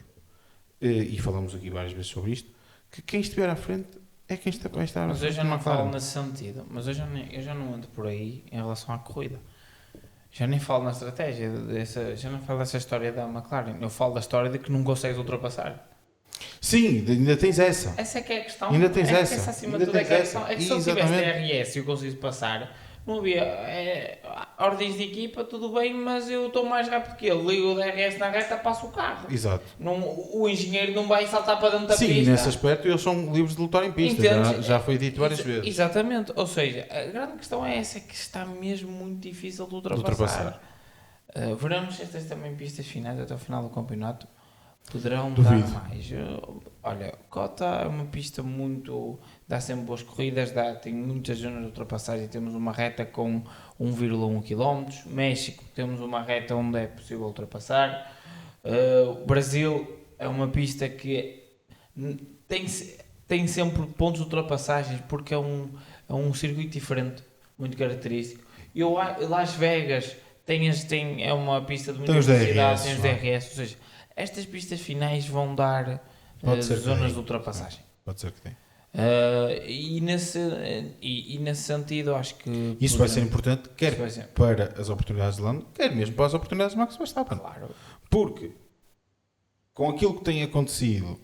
e falamos aqui várias vezes sobre isto, que quem estiver à frente é quem vai estar à frente. Mas eu já não falo nesse sentido. Mas eu já não ando por aí em relação à corrida. Já nem falo na estratégia, já não falo dessa história da McLaren. Eu falo da história de que não consegues ultrapassar. Sim, ainda tens essa. Essa é que é a questão. Ainda tens essa. Essa acima de tudo é que é a questão. É que se eu tivesse DRS e eu conseguisse passar, não havia ordens de equipa, tudo bem, mas eu estou mais rápido que ele. Ligo o DRS na reta, passo o carro. Exato. O engenheiro não vai saltar para dentro da pista. Sim, nesse aspecto eles são livres de lutar em pista. Já foi dito várias vezes. Exatamente. Ou seja, a grande questão é essa, que está mesmo muito difícil de ultrapassar. Veremos se estas também pistas finais até o final do campeonato poderão dar mais. Olha, Cota é uma pista muito... dá sempre boas corridas, tem muitas zonas de ultrapassagem. Temos uma reta com 1,1 km. México, temos uma reta onde é possível ultrapassar. O Brasil é uma pista que tem sempre pontos de ultrapassagens, porque é um circuito diferente, muito característico. Las Vegas é uma pista de muita velocidade, tem os DRS, ou seja, estas pistas finais vão dar zonas de ultrapassagem. Pode ser que tenha. E nesse sentido, acho que isso vai ser importante, quer para as oportunidades de Lando, quer mesmo para as oportunidades de Max Verstappen. Claro. Porque com aquilo que tem acontecido,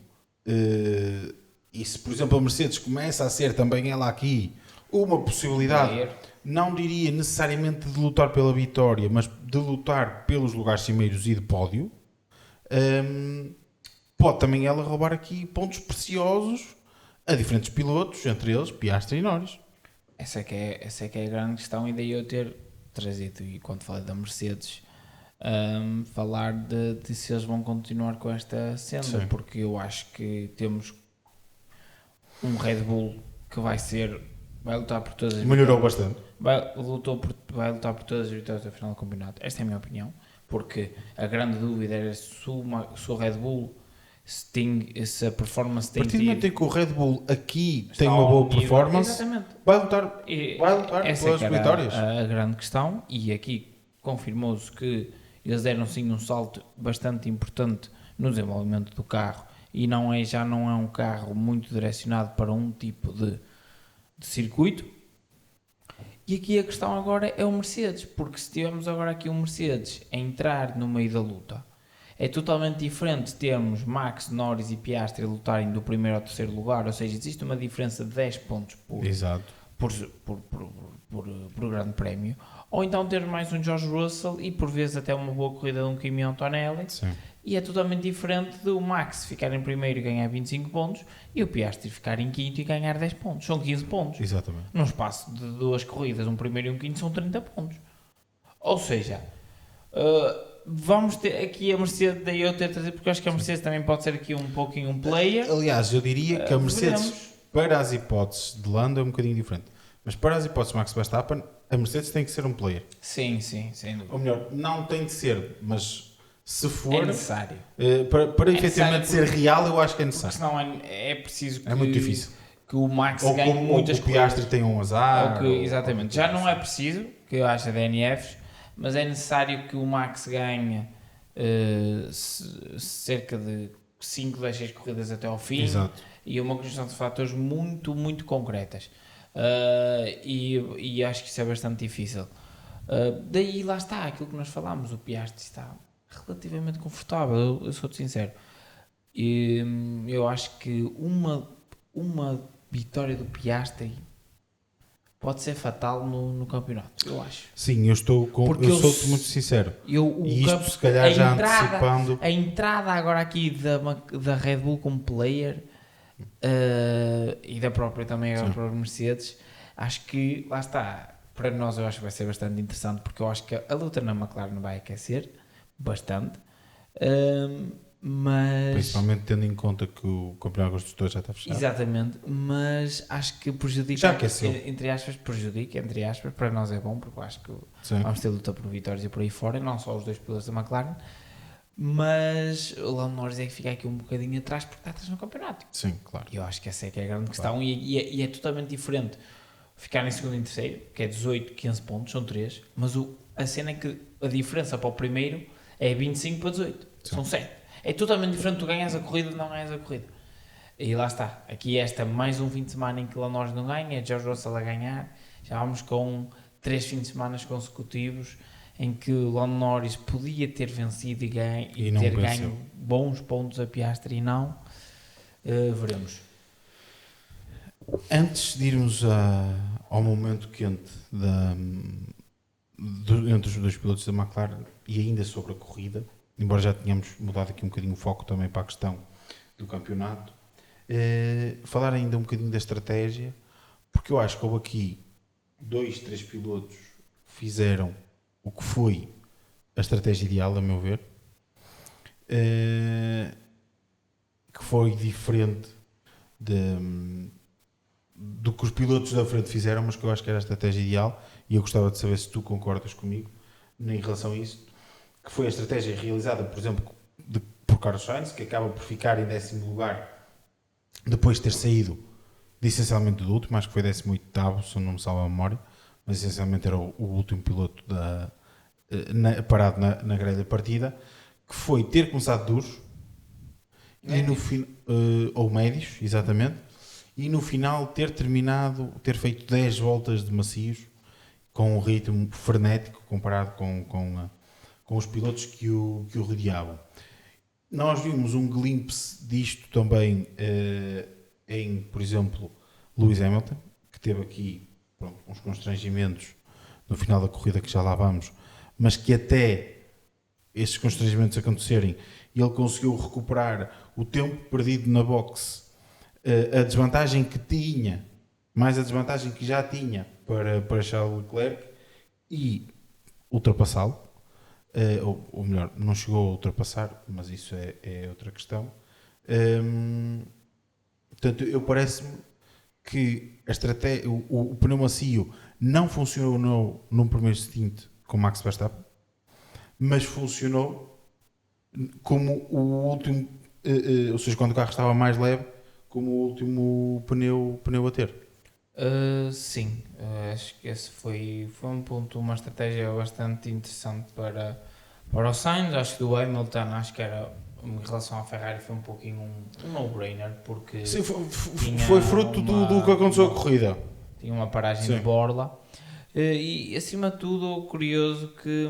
e se por exemplo a Mercedes começa a ser também ela aqui uma possibilidade, não diria necessariamente de lutar pela vitória, mas de lutar pelos lugares cimeiros e de pódio, pode também ela roubar aqui pontos preciosos a diferentes pilotos, entre eles Piastri e Norris. Essa é que é a grande questão, e daí eu ter trazido, e quando falei da Mercedes, falar de se eles vão continuar com esta senda. Sim. Porque eu acho que temos um Red Bull que vai lutar por todas as melhorou bastante. Vai lutar por todas as vitórias da final do campeonato. Esta é a minha opinião. porque a grande dúvida era se o Red Bull se a performance A tem partir do momento tido... em que o Red Bull aqui Está tem uma ao boa nível- performance, Exatamente. vai lutar Essa pelas que era vitórias. a grande questão, e aqui confirmou-se que eles deram sim um salto bastante importante no desenvolvimento do carro, e já não é um carro muito direcionado para um tipo de circuito. E aqui a questão agora é o Mercedes, porque se tivermos agora aqui um Mercedes a entrar no meio da luta, é totalmente diferente termos Max, Norris e Piastri a lutarem do primeiro ao terceiro lugar, ou seja, existe uma diferença de 10 pontos Exato. por grande prémio, ou então ter mais um George Russell e por vezes até uma boa corrida de um Kimi Antonelli. Sim. E é totalmente diferente do Max ficar em primeiro e ganhar 25 pontos e o Piastri ficar em quinto e ganhar 10 pontos. São 15 pontos. Exatamente. Num espaço de 2 corridas, um primeiro e um quinto, são 30 pontos. Ou seja, vamos ter aqui a Mercedes, daí eu ter trazido, porque eu acho que a Mercedes também pode ser aqui um pouquinho um player. Aliás, eu diria que a Mercedes, veremos. para as hipóteses de Lando, é um bocadinho diferente. Mas para as hipóteses de Max Verstappen, a Mercedes tem que ser um player. Sim, sem dúvida. Ou melhor, não tem de ser, mas se for, É necessário. para É efetivamente ser necessário real, eu acho que é Porque necessário. senão é preciso que, É muito difícil. que o Max Ou ganhe como muitas o Piastri corridas. tem um azar. Exatamente. Já não é preciso, que eu acho a DNFs, mas é necessário que o Max ganhe cerca de 5, 10, 6 corridas até ao fim. Exato. E uma conjunção de fatores muito, muito concretas. E acho que isso é bastante difícil. Daí lá está, aquilo que nós falámos, o Piastri está relativamente confortável, eu sou-te sincero. E eu acho que uma vitória do Piastri pode ser fatal no campeonato, eu acho. Sim, eu sou-te muito sincero. E isto se calhar já antecipando. A entrada agora aqui da Red Bull como player e da própria também a própria Mercedes, acho que lá está. Para nós eu acho que vai ser bastante interessante, porque eu acho que a luta na McLaren vai aquecer bastante, mas... Principalmente tendo em conta que o campeonato de construtores já está fechado. Exatamente, mas acho que prejudica, Já aqueceu. entre aspas, para nós é bom, porque eu acho que vamos ter luta por vitórias e por aí fora, não só os dois pilotos da McLaren, mas o Lando Norris é que fica aqui um bocadinho atrás, porque está atrás no campeonato. Sim, claro. E eu acho que essa é que é a grande questão, e é totalmente diferente ficar em segundo e em terceiro, que é 18, 15 pontos, são 3, mas a cena é que a diferença para o primeiro é 25 para 18, são 7. É totalmente diferente, tu ganhas a corrida, não ganhas a corrida. E lá está, aqui mais um fim de semana em que o Norris não ganha, é George Russell a ganhar, já vamos com 3 fins de semana consecutivos em que o Lando Norris podia ter vencido e ter ganho bons pontos a Piastri e não, veremos. Antes de irmos ao momento quente entre os dois pilotos da McLaren e ainda sobre a corrida, embora já tenhamos mudado aqui um bocadinho o foco também para a questão do campeonato, falar ainda um bocadinho da estratégia, porque eu acho que houve aqui 2, 3 pilotos que fizeram o que foi a estratégia ideal, a meu ver, que foi diferente do que os pilotos da frente fizeram, mas que eu acho que era a estratégia ideal, e eu gostava de saber se tu concordas comigo em relação a isso, que foi a estratégia realizada, por exemplo, por Carlos Sainz, que acaba por ficar em 10º lugar depois de ter saído essencialmente do último, acho que foi 18º, se não me salva a memória, mas essencialmente era o último piloto parado na grelha partida, que foi ter começado duros e no ou médios, exatamente, e no final ter feito 10 voltas de macios com um ritmo frenético comparado com os pilotos que o rodeavam. Nós vimos um glimpse disto também em, por exemplo, Lewis Hamilton, que teve aqui uns constrangimentos no final da corrida que já lá vamos, mas que até esses constrangimentos acontecerem, ele conseguiu recuperar o tempo perdido na boxe, a desvantagem que tinha, mais a desvantagem que já tinha para Charles Leclerc, e ultrapassá-lo, ou melhor, não chegou a ultrapassar, mas isso é outra questão. Portanto, parece-me que o pneu macio não funcionou num primeiro stint com Max Verstappen, mas funcionou como o último, ou seja, quando o carro estava mais leve, como o último pneu a ter. Sim, acho que esse foi um ponto, uma estratégia bastante interessante para o Sainz. Acho que do Hamilton, acho que era, em relação à Ferrari, foi um pouquinho um no-brainer, porque Sim, foi fruto do que aconteceu a corrida. Tinha uma paragem Sim. de borla. E acima de tudo, o curioso que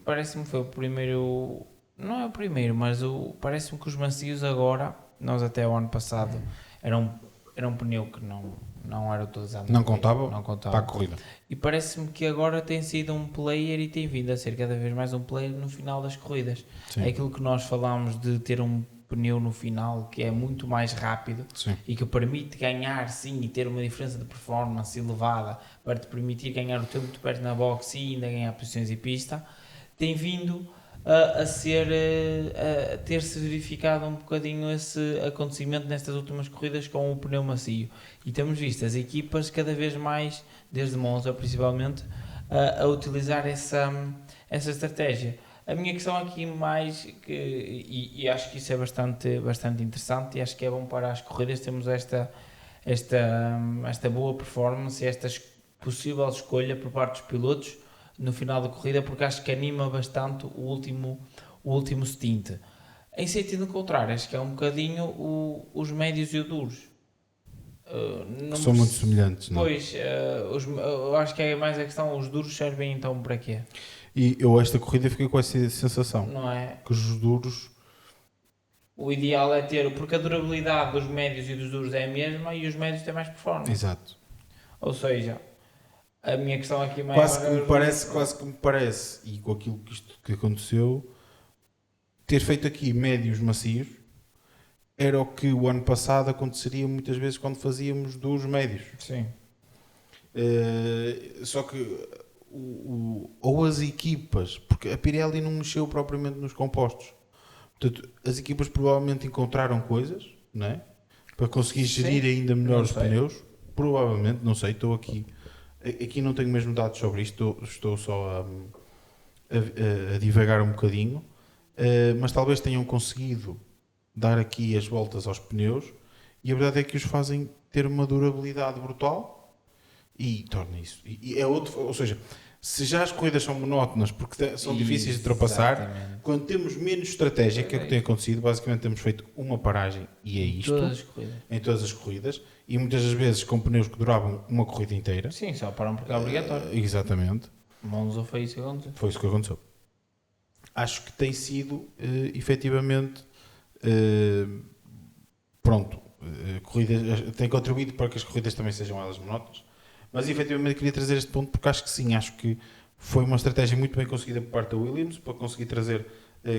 parece-me foi o primeiro, não é o primeiro, mas parece-me que os macios agora, nós até o ano passado, era um pneu que não era utilizado. Não contava para a contava. corrida. E parece-me que agora tem sido um player e tem vindo a ser cada vez mais um player no final das corridas. Sim. É aquilo que nós falámos de ter um pneu no final que é muito mais rápido. Sim. E que permite ganhar, sim, e ter uma diferença de performance elevada para te permitir ganhar o tempo que tu perdes na boxe e ainda ganhar posições e pista, tem vindo a ter-se verificado um bocadinho esse acontecimento nestas últimas corridas com o pneu macio. E temos visto as equipas cada vez mais, desde Monza principalmente, a utilizar essa estratégia. A minha questão aqui mais, e acho que isso é bastante interessante, e acho que é bom para as corridas, temos esta boa performance, esta possível escolha por parte dos pilotos no final da corrida, porque acho que anima bastante o último stint. Em sentido contrário, acho que é um bocadinho os médios e os duros. São muito semelhantes, não é? Pois, eu acho que é mais a questão, os duros servem então para quê? E eu esta corrida fiquei com essa sensação. Não é? Que os duros... O ideal é ter, porque a durabilidade dos médios e dos duros é a mesma e os médios têm mais performance. Exato. Ou seja, a minha questão aqui mais... Quase que me parece, e com aquilo que aconteceu, ter feito aqui médios macios era o que o ano passado aconteceria muitas vezes quando fazíamos dos médios. Sim. Só que ou as equipas, porque a Pirelli não mexeu propriamente nos compostos, portanto as equipas provavelmente encontraram coisas, não é? Para conseguir gerir ainda melhor os pneus, provavelmente, não sei, estou aqui não tenho mesmo dados sobre isto, estou só a divagar um bocadinho, mas talvez tenham conseguido dar aqui as voltas aos pneus e a verdade é que os fazem ter uma durabilidade brutal e torna isso. E é outro, ou seja, se já as corridas são monótonas porque são difíceis de ultrapassar, quando temos menos estratégia, que é o que tem acontecido, basicamente temos feito uma paragem e é isto. Em todas as corridas. E muitas das vezes com pneus que duravam uma corrida inteira. Sim, só param porque é obrigatório. Exatamente. Monza foi isso que aconteceu. Foi isso que aconteceu. Acho que tem sido, efetivamente, corridas, tem contribuído para que as corridas também sejam elas monótonas. Mas efetivamente queria trazer este ponto porque acho que sim, acho que foi uma estratégia muito bem conseguida por parte da Williams para conseguir trazer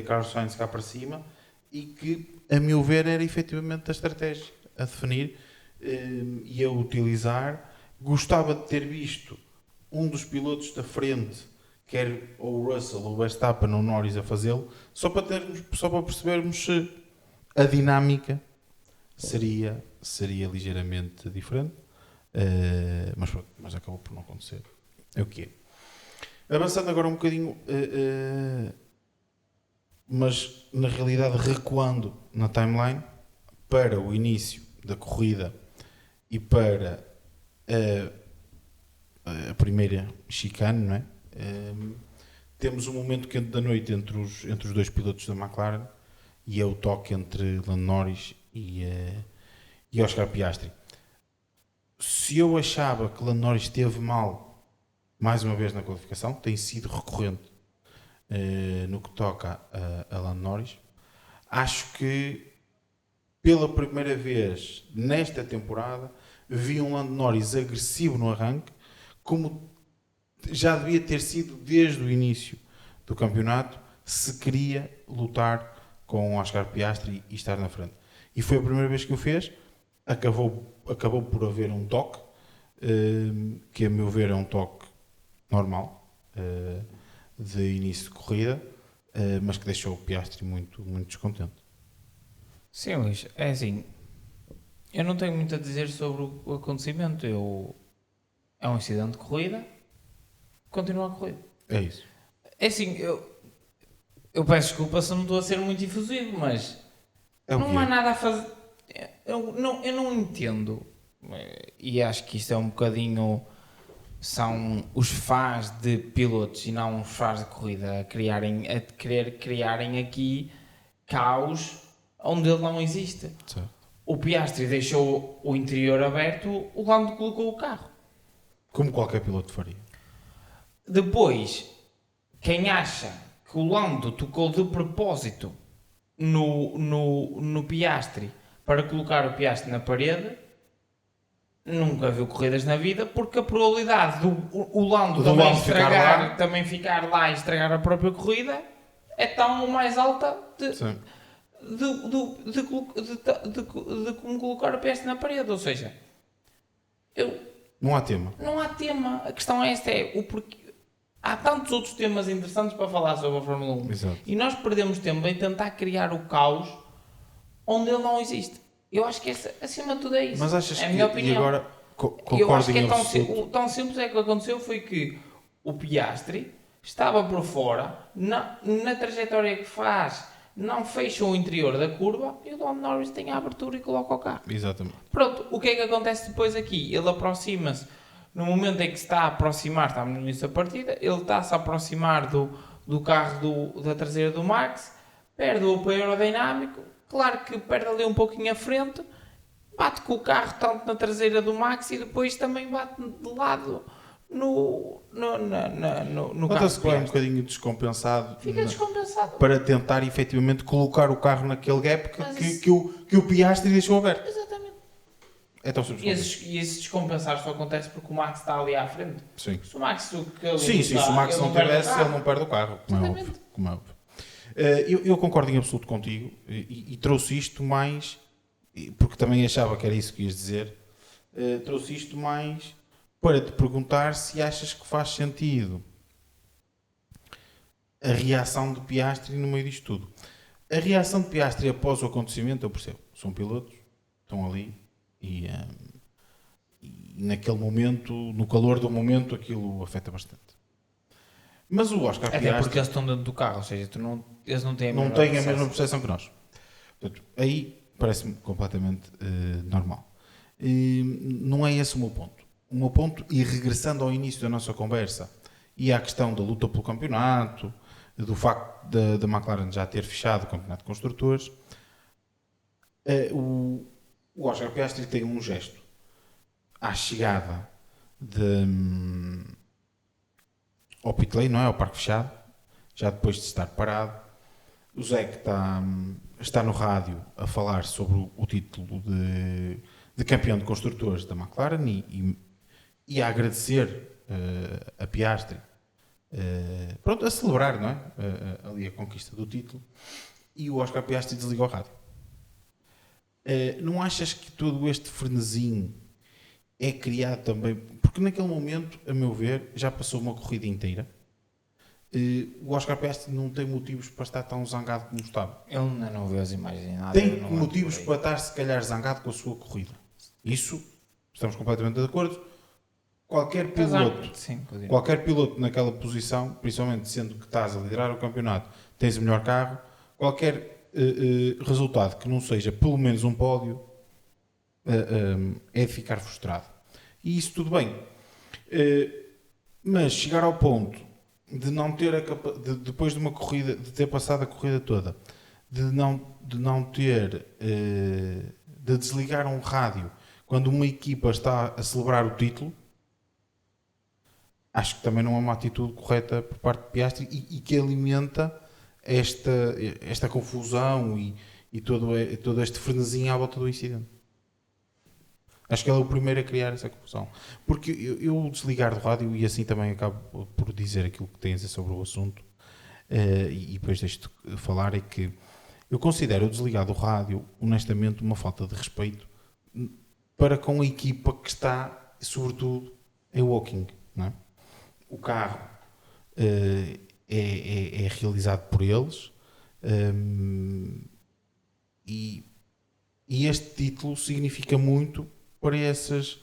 Carlos Sainz cá para cima e que, a meu ver, era efetivamente a estratégia a definir e a utilizar. Gostava de ter visto um dos pilotos da frente, quer ou o Russell ou o Verstappen ou o Norris a fazê-lo, só para percebermos se a dinâmica seria ligeiramente diferente. Mas acabou por não acontecer. É o que é. Avançando agora um bocadinho, mas na realidade recuando na timeline para o início da corrida e para a primeira chicane, não é? Temos um momento quente da noite entre os dois pilotos da McLaren e é o toque entre Lando Norris e Oscar Piastri. Se eu achava que Lando Norris esteve mal mais uma vez na qualificação, tem sido recorrente no que toca a Lando Norris, acho que pela primeira vez nesta temporada vi um Lando Norris agressivo no arranque, como já devia ter sido desde o início do campeonato, se queria lutar com o Oscar Piastri e estar na frente. E foi a primeira vez que o fez. Acabou por haver um toque, que a meu ver é um toque normal, de início de corrida, mas que deixou o Piastri muito, muito descontente. Sim, Luís, é assim, eu não tenho muito a dizer sobre o acontecimento. É um incidente de corrida, continua a corrida. É isso. É assim, Eu peço desculpa se não estou a ser muito efusivo, mas não há nada a fazer. Eu não entendo, e acho que isto é um bocadinho. São os fãs de pilotos e não os fãs de corrida a querer criarem aqui caos onde ele não existe. Certo. O Piastri deixou o interior aberto, o Lando colocou o carro. Como qualquer piloto faria. Depois, quem acha que o Lando tocou de propósito no Piastri para colocar o Piastri na parede, nunca viu corridas na vida, porque a probabilidade do o Lando também ficar lá e estragar a própria corrida é tão mais alta de como colocar o Piastri na parede. Ou seja, não há tema. Não há tema. A questão é esta, é o porquê. Há tantos outros temas interessantes para falar sobre a Fórmula 1. Exato. E nós perdemos tempo em tentar criar o caos onde ele não existe. Eu acho que acima de tudo é isso. Mas achas é a minha opinião. E agora eu acho que tão simples é que aconteceu foi que o Piastri estava por fora, na trajetória que faz, não fecha o interior da curva e o Lando Norris tem a abertura e coloca o carro. Exatamente. Pronto, o que é que acontece depois aqui? Ele aproxima-se, no momento em que se está a aproximar, estamos no início da partida, ele está-se a aproximar do carro da traseira do Max, perde o apoio aerodinâmico, claro que perde ali um pouquinho a frente, bate com o carro tanto na traseira do Max e depois também bate de lado no carro. Nota-se que é um bocadinho descompensado. Fica descompensado. Para tentar efetivamente colocar o carro naquele gap que o Piastri deixou aberto. Exatamente. É tão simples. E esse descompensar só acontece porque o Max está ali à frente. Sim. Se o Max se o Max não tivesse, ele não perde o carro. Como é óbvio. Eu concordo em absoluto contigo e trouxe isto mais, porque também achava que era isso que ias dizer, trouxe isto mais para te perguntar se achas que faz sentido a reação de Piastri no meio disto tudo. A reação de Piastri após o acontecimento, eu percebo, são pilotos, estão ali e naquele momento, no calor do momento, aquilo afeta bastante. Mas o Oscar Piastri... Até porque eles estão dentro do carro, ou seja, eles não têm a mesma percepção que nós. Portanto, aí parece-me completamente normal. Não é esse o meu ponto. O meu ponto, e regressando ao início da nossa conversa, e à questão da luta pelo campeonato, do facto da McLaren já ter fechado o campeonato de construtores, o Oscar Piastri tem um gesto à chegada ao pit lane, não é? Ao parque fechado, já depois de estar parado. O Zé que está no rádio a falar sobre o título de campeão de construtores da McLaren e a agradecer a Piastri, pronto, a celebrar, não é? Ali a conquista do título, e o Oscar Piastri desligou o rádio. Não achas que todo este frenesim é criado também? Porque naquele momento, a meu ver, já passou uma corrida inteira. O Oscar Piastri não tem motivos para estar tão zangado como estava. Ele ainda não vê as imagens. Nada, tem motivos para estar, se calhar, zangado com a sua corrida. Isso, estamos completamente de acordo. Qualquer piloto naquela posição, principalmente sendo que estás a liderar o campeonato, tens o melhor carro, qualquer resultado que não seja pelo menos um pódio é de ficar frustrado. E isso tudo bem. Mas chegar ao ponto de não ter depois de uma corrida, de ter passado a corrida toda, de não ter de desligar um rádio quando uma equipa está a celebrar o título, acho que também não é uma atitude correta por parte de Piastri e que alimenta esta confusão e todo este frenesim à volta do incidente. Acho que ele é o primeiro a criar essa confusão. Porque eu desligar do rádio, e assim também acabo por dizer aquilo que tens a dizer sobre o assunto, e depois deixo-te falar, é que eu considero o desligar do rádio, honestamente, uma falta de respeito para com a equipa que está, sobretudo, em walking, não é? O carro é realizado por eles, e este título significa muito para esses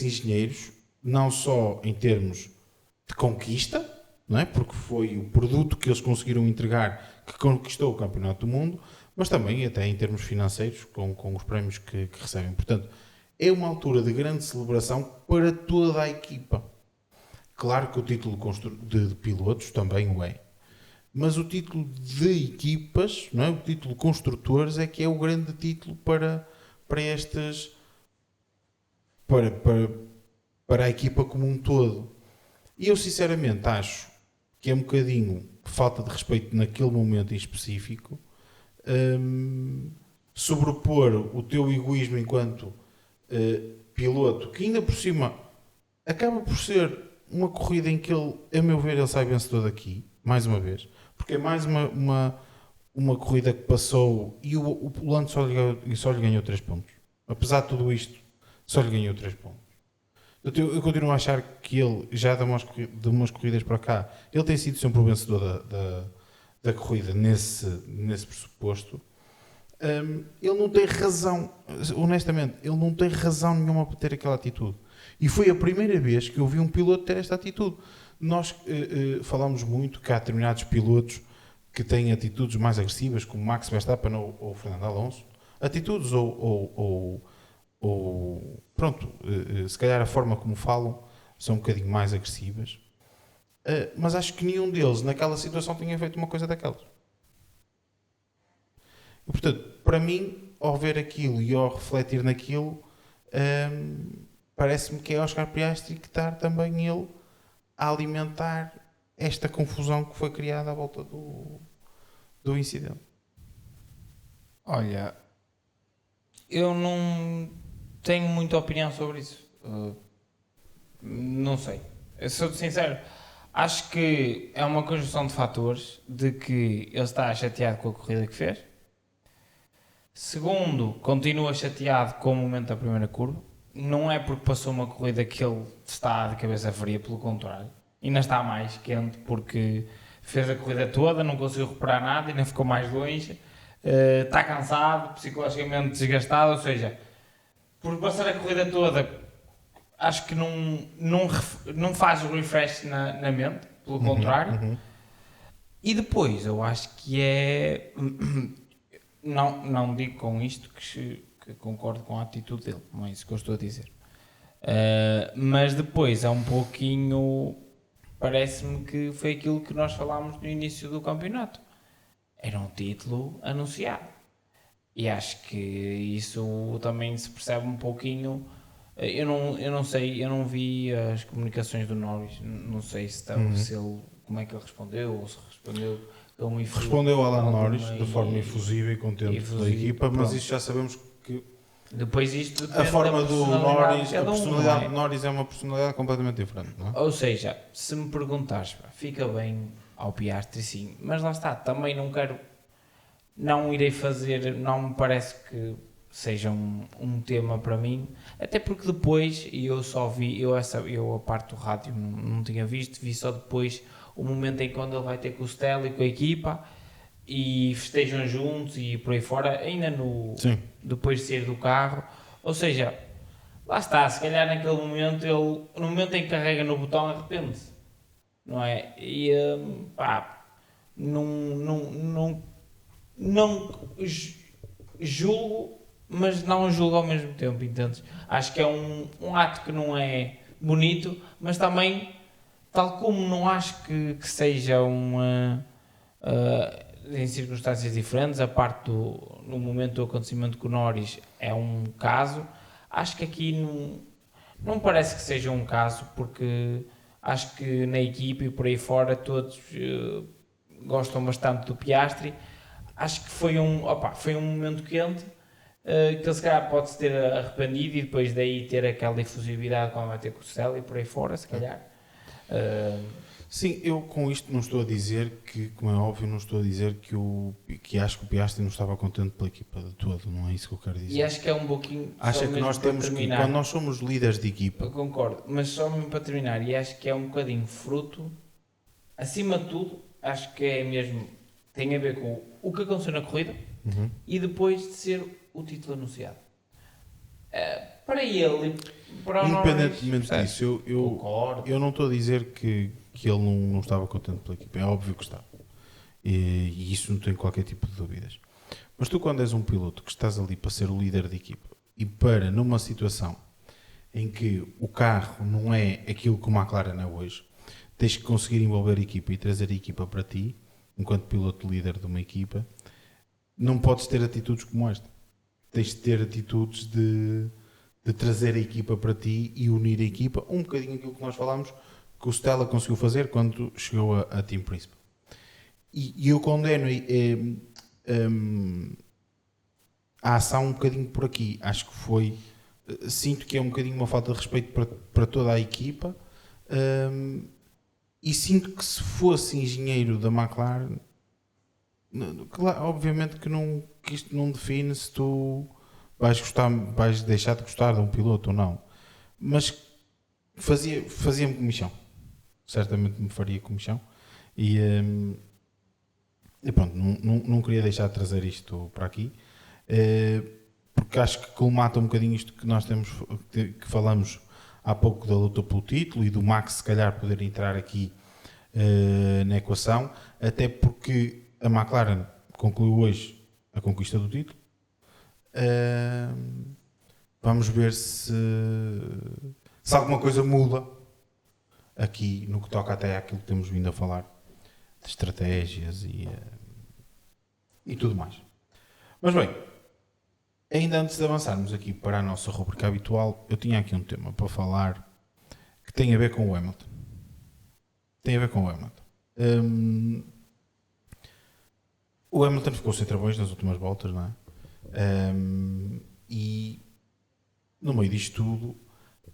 engenheiros, não só em termos de conquista, não é? Porque foi o produto que eles conseguiram entregar que conquistou o Campeonato do Mundo, mas também até em termos financeiros, com os prémios que recebem. Portanto, é uma altura de grande celebração para toda a equipa. Claro que o título de pilotos também o é. Mas o título de equipas, não é? O título de construtores é que é o grande título para estas... Para a equipa como um todo. E eu sinceramente acho que é um bocadinho falta de respeito naquele momento em específico, sobrepor o teu egoísmo enquanto piloto, que ainda por cima acaba por ser uma corrida em que ele, a meu ver, ele sai vencedor daqui, mais uma vez, porque é mais uma corrida que passou e o Lando só lhe ganhou 3 pontos. Apesar de tudo isto, só lhe ganhou 3 pontos. Eu continuo a achar que ele, já de umas corridas para cá, ele tem sido sempre o vencedor da corrida nesse pressuposto. Ele não tem razão, honestamente, ele não tem razão nenhuma para ter aquela atitude. E foi a primeira vez que eu vi um piloto ter esta atitude. Nós falamos muito que há determinados pilotos que têm atitudes mais agressivas, como Max Verstappen ou Fernando Alonso. Atitudes ou pronto, se calhar a forma como falam são um bocadinho mais agressivas. Mas acho que nenhum deles naquela situação tinha feito uma coisa daquelas. E, portanto, para mim, ao ver aquilo e ao refletir naquilo, parece-me que é Oscar Piastri que está também ele a alimentar esta confusão que foi criada à volta do incidente. Olha, eu não tenho muita opinião sobre isso. Não sei. Eu sou sincero. Acho que é uma conjunção de fatores de que ele está chateado com a corrida que fez. Segundo, continua chateado com o momento da primeira curva. Não é porque passou uma corrida que ele está de cabeça fria, pelo contrário. Ainda está mais quente porque fez a corrida toda, não conseguiu recuperar nada, ainda ficou mais longe. Está cansado, psicologicamente desgastado, ou seja, por passar a corrida toda, acho que não faz o refresh na mente, pelo contrário. E depois, eu acho que é... Não digo com isto que concordo com a atitude dele, não é isso que eu estou a dizer. Mas depois é um pouquinho... Parece-me que foi aquilo que nós falámos no início do campeonato. Era um título anunciado. E acho que isso também se percebe um pouquinho. Eu não sei, eu não vi as comunicações do Norris, não sei se ele, como é que ele respondeu, ou se respondeu com respondeu Alan Norris de forma efusiva e contente da equipa, mas pronto. Isso já sabemos que depois isto a forma do Norris, a personalidade do Norris é uma personalidade completamente diferente, não é? Ou seja, se me perguntares, fica bem ao Piastri, sim, mas lá está, também não irei fazer, não me parece que seja um tema para mim, até porque depois, e eu só vi, eu a parte do rádio não tinha visto, vi só depois o momento em quando ele vai ter com o Stella e com a equipa e festejam juntos e por aí fora, ainda depois de sair do carro, ou seja, lá está, se calhar naquele momento ele, no momento em que carrega no botão, arrepende-se, não é? E não julgo, mas não julgo ao mesmo tempo, entendes? Acho que é um ato que não é bonito, mas também, tal como não acho que seja em circunstâncias diferentes, a parte no momento do acontecimento com o Norris é um caso, acho que aqui não parece que seja um caso, porque acho que na equipe e por aí fora todos gostam bastante do Piastri. Acho que foi um momento quente, que ele se calhar pode-se ter arrependido e depois daí ter aquela efusividade quando vai ter com o Céu e por aí fora, se calhar. Sim, eu com isto não estou a dizer que, como é óbvio, não estou a dizer que acho que o Piastri não estava contente pela equipa de todo, não é isso que eu quero dizer. E acho que é um pouquinho... Acho que nós temos que, quando nós somos líderes de equipa... Eu concordo, mas só mesmo para terminar, e acho que é um bocadinho fruto, acima de tudo, acho que é mesmo, tem a ver com o que aconteceu na corrida e depois de ser o título anunciado. Para ele, para o independentemente disso, eu não estou a dizer que que ele não estava contente pela equipa. É óbvio que estava. E isso não tem qualquer tipo de dúvidas. Mas tu, quando és um piloto que estás ali para ser o líder de equipa e para, numa situação em que o carro não é aquilo que o McLaren é hoje, tens que conseguir envolver a equipa e trazer a equipa para ti, enquanto piloto líder de uma equipa, não podes ter atitudes como esta. Tens de ter atitudes de trazer a equipa para ti e unir a equipa, um bocadinho aquilo que nós falámos que o Stella conseguiu fazer quando chegou a Team Principal. E eu condeno a ação um bocadinho por aqui. Acho que foi... Sinto que é um bocadinho uma falta de respeito para toda a equipa, e sinto que se fosse engenheiro da McLaren, claro, obviamente que isto não define se tu vais deixar de gostar de um piloto ou não, mas fazia-me comichão, certamente me faria comichão, e pronto, não queria deixar de trazer isto para aqui, porque acho que colmata um bocadinho isto que nós temos, que falamos há pouco da luta pelo título e do Max se calhar poder entrar aqui na equação, até porque a McLaren concluiu hoje a conquista do título. Vamos ver se alguma coisa muda aqui no que toca até àquilo que temos vindo a falar de estratégias e tudo mais. Mas bem, ainda antes de avançarmos aqui para a nossa rubrica habitual, eu tinha aqui um tema para falar que tem a ver com o Hamilton. O Hamilton ficou sem travões nas últimas voltas, não é? E no meio disto tudo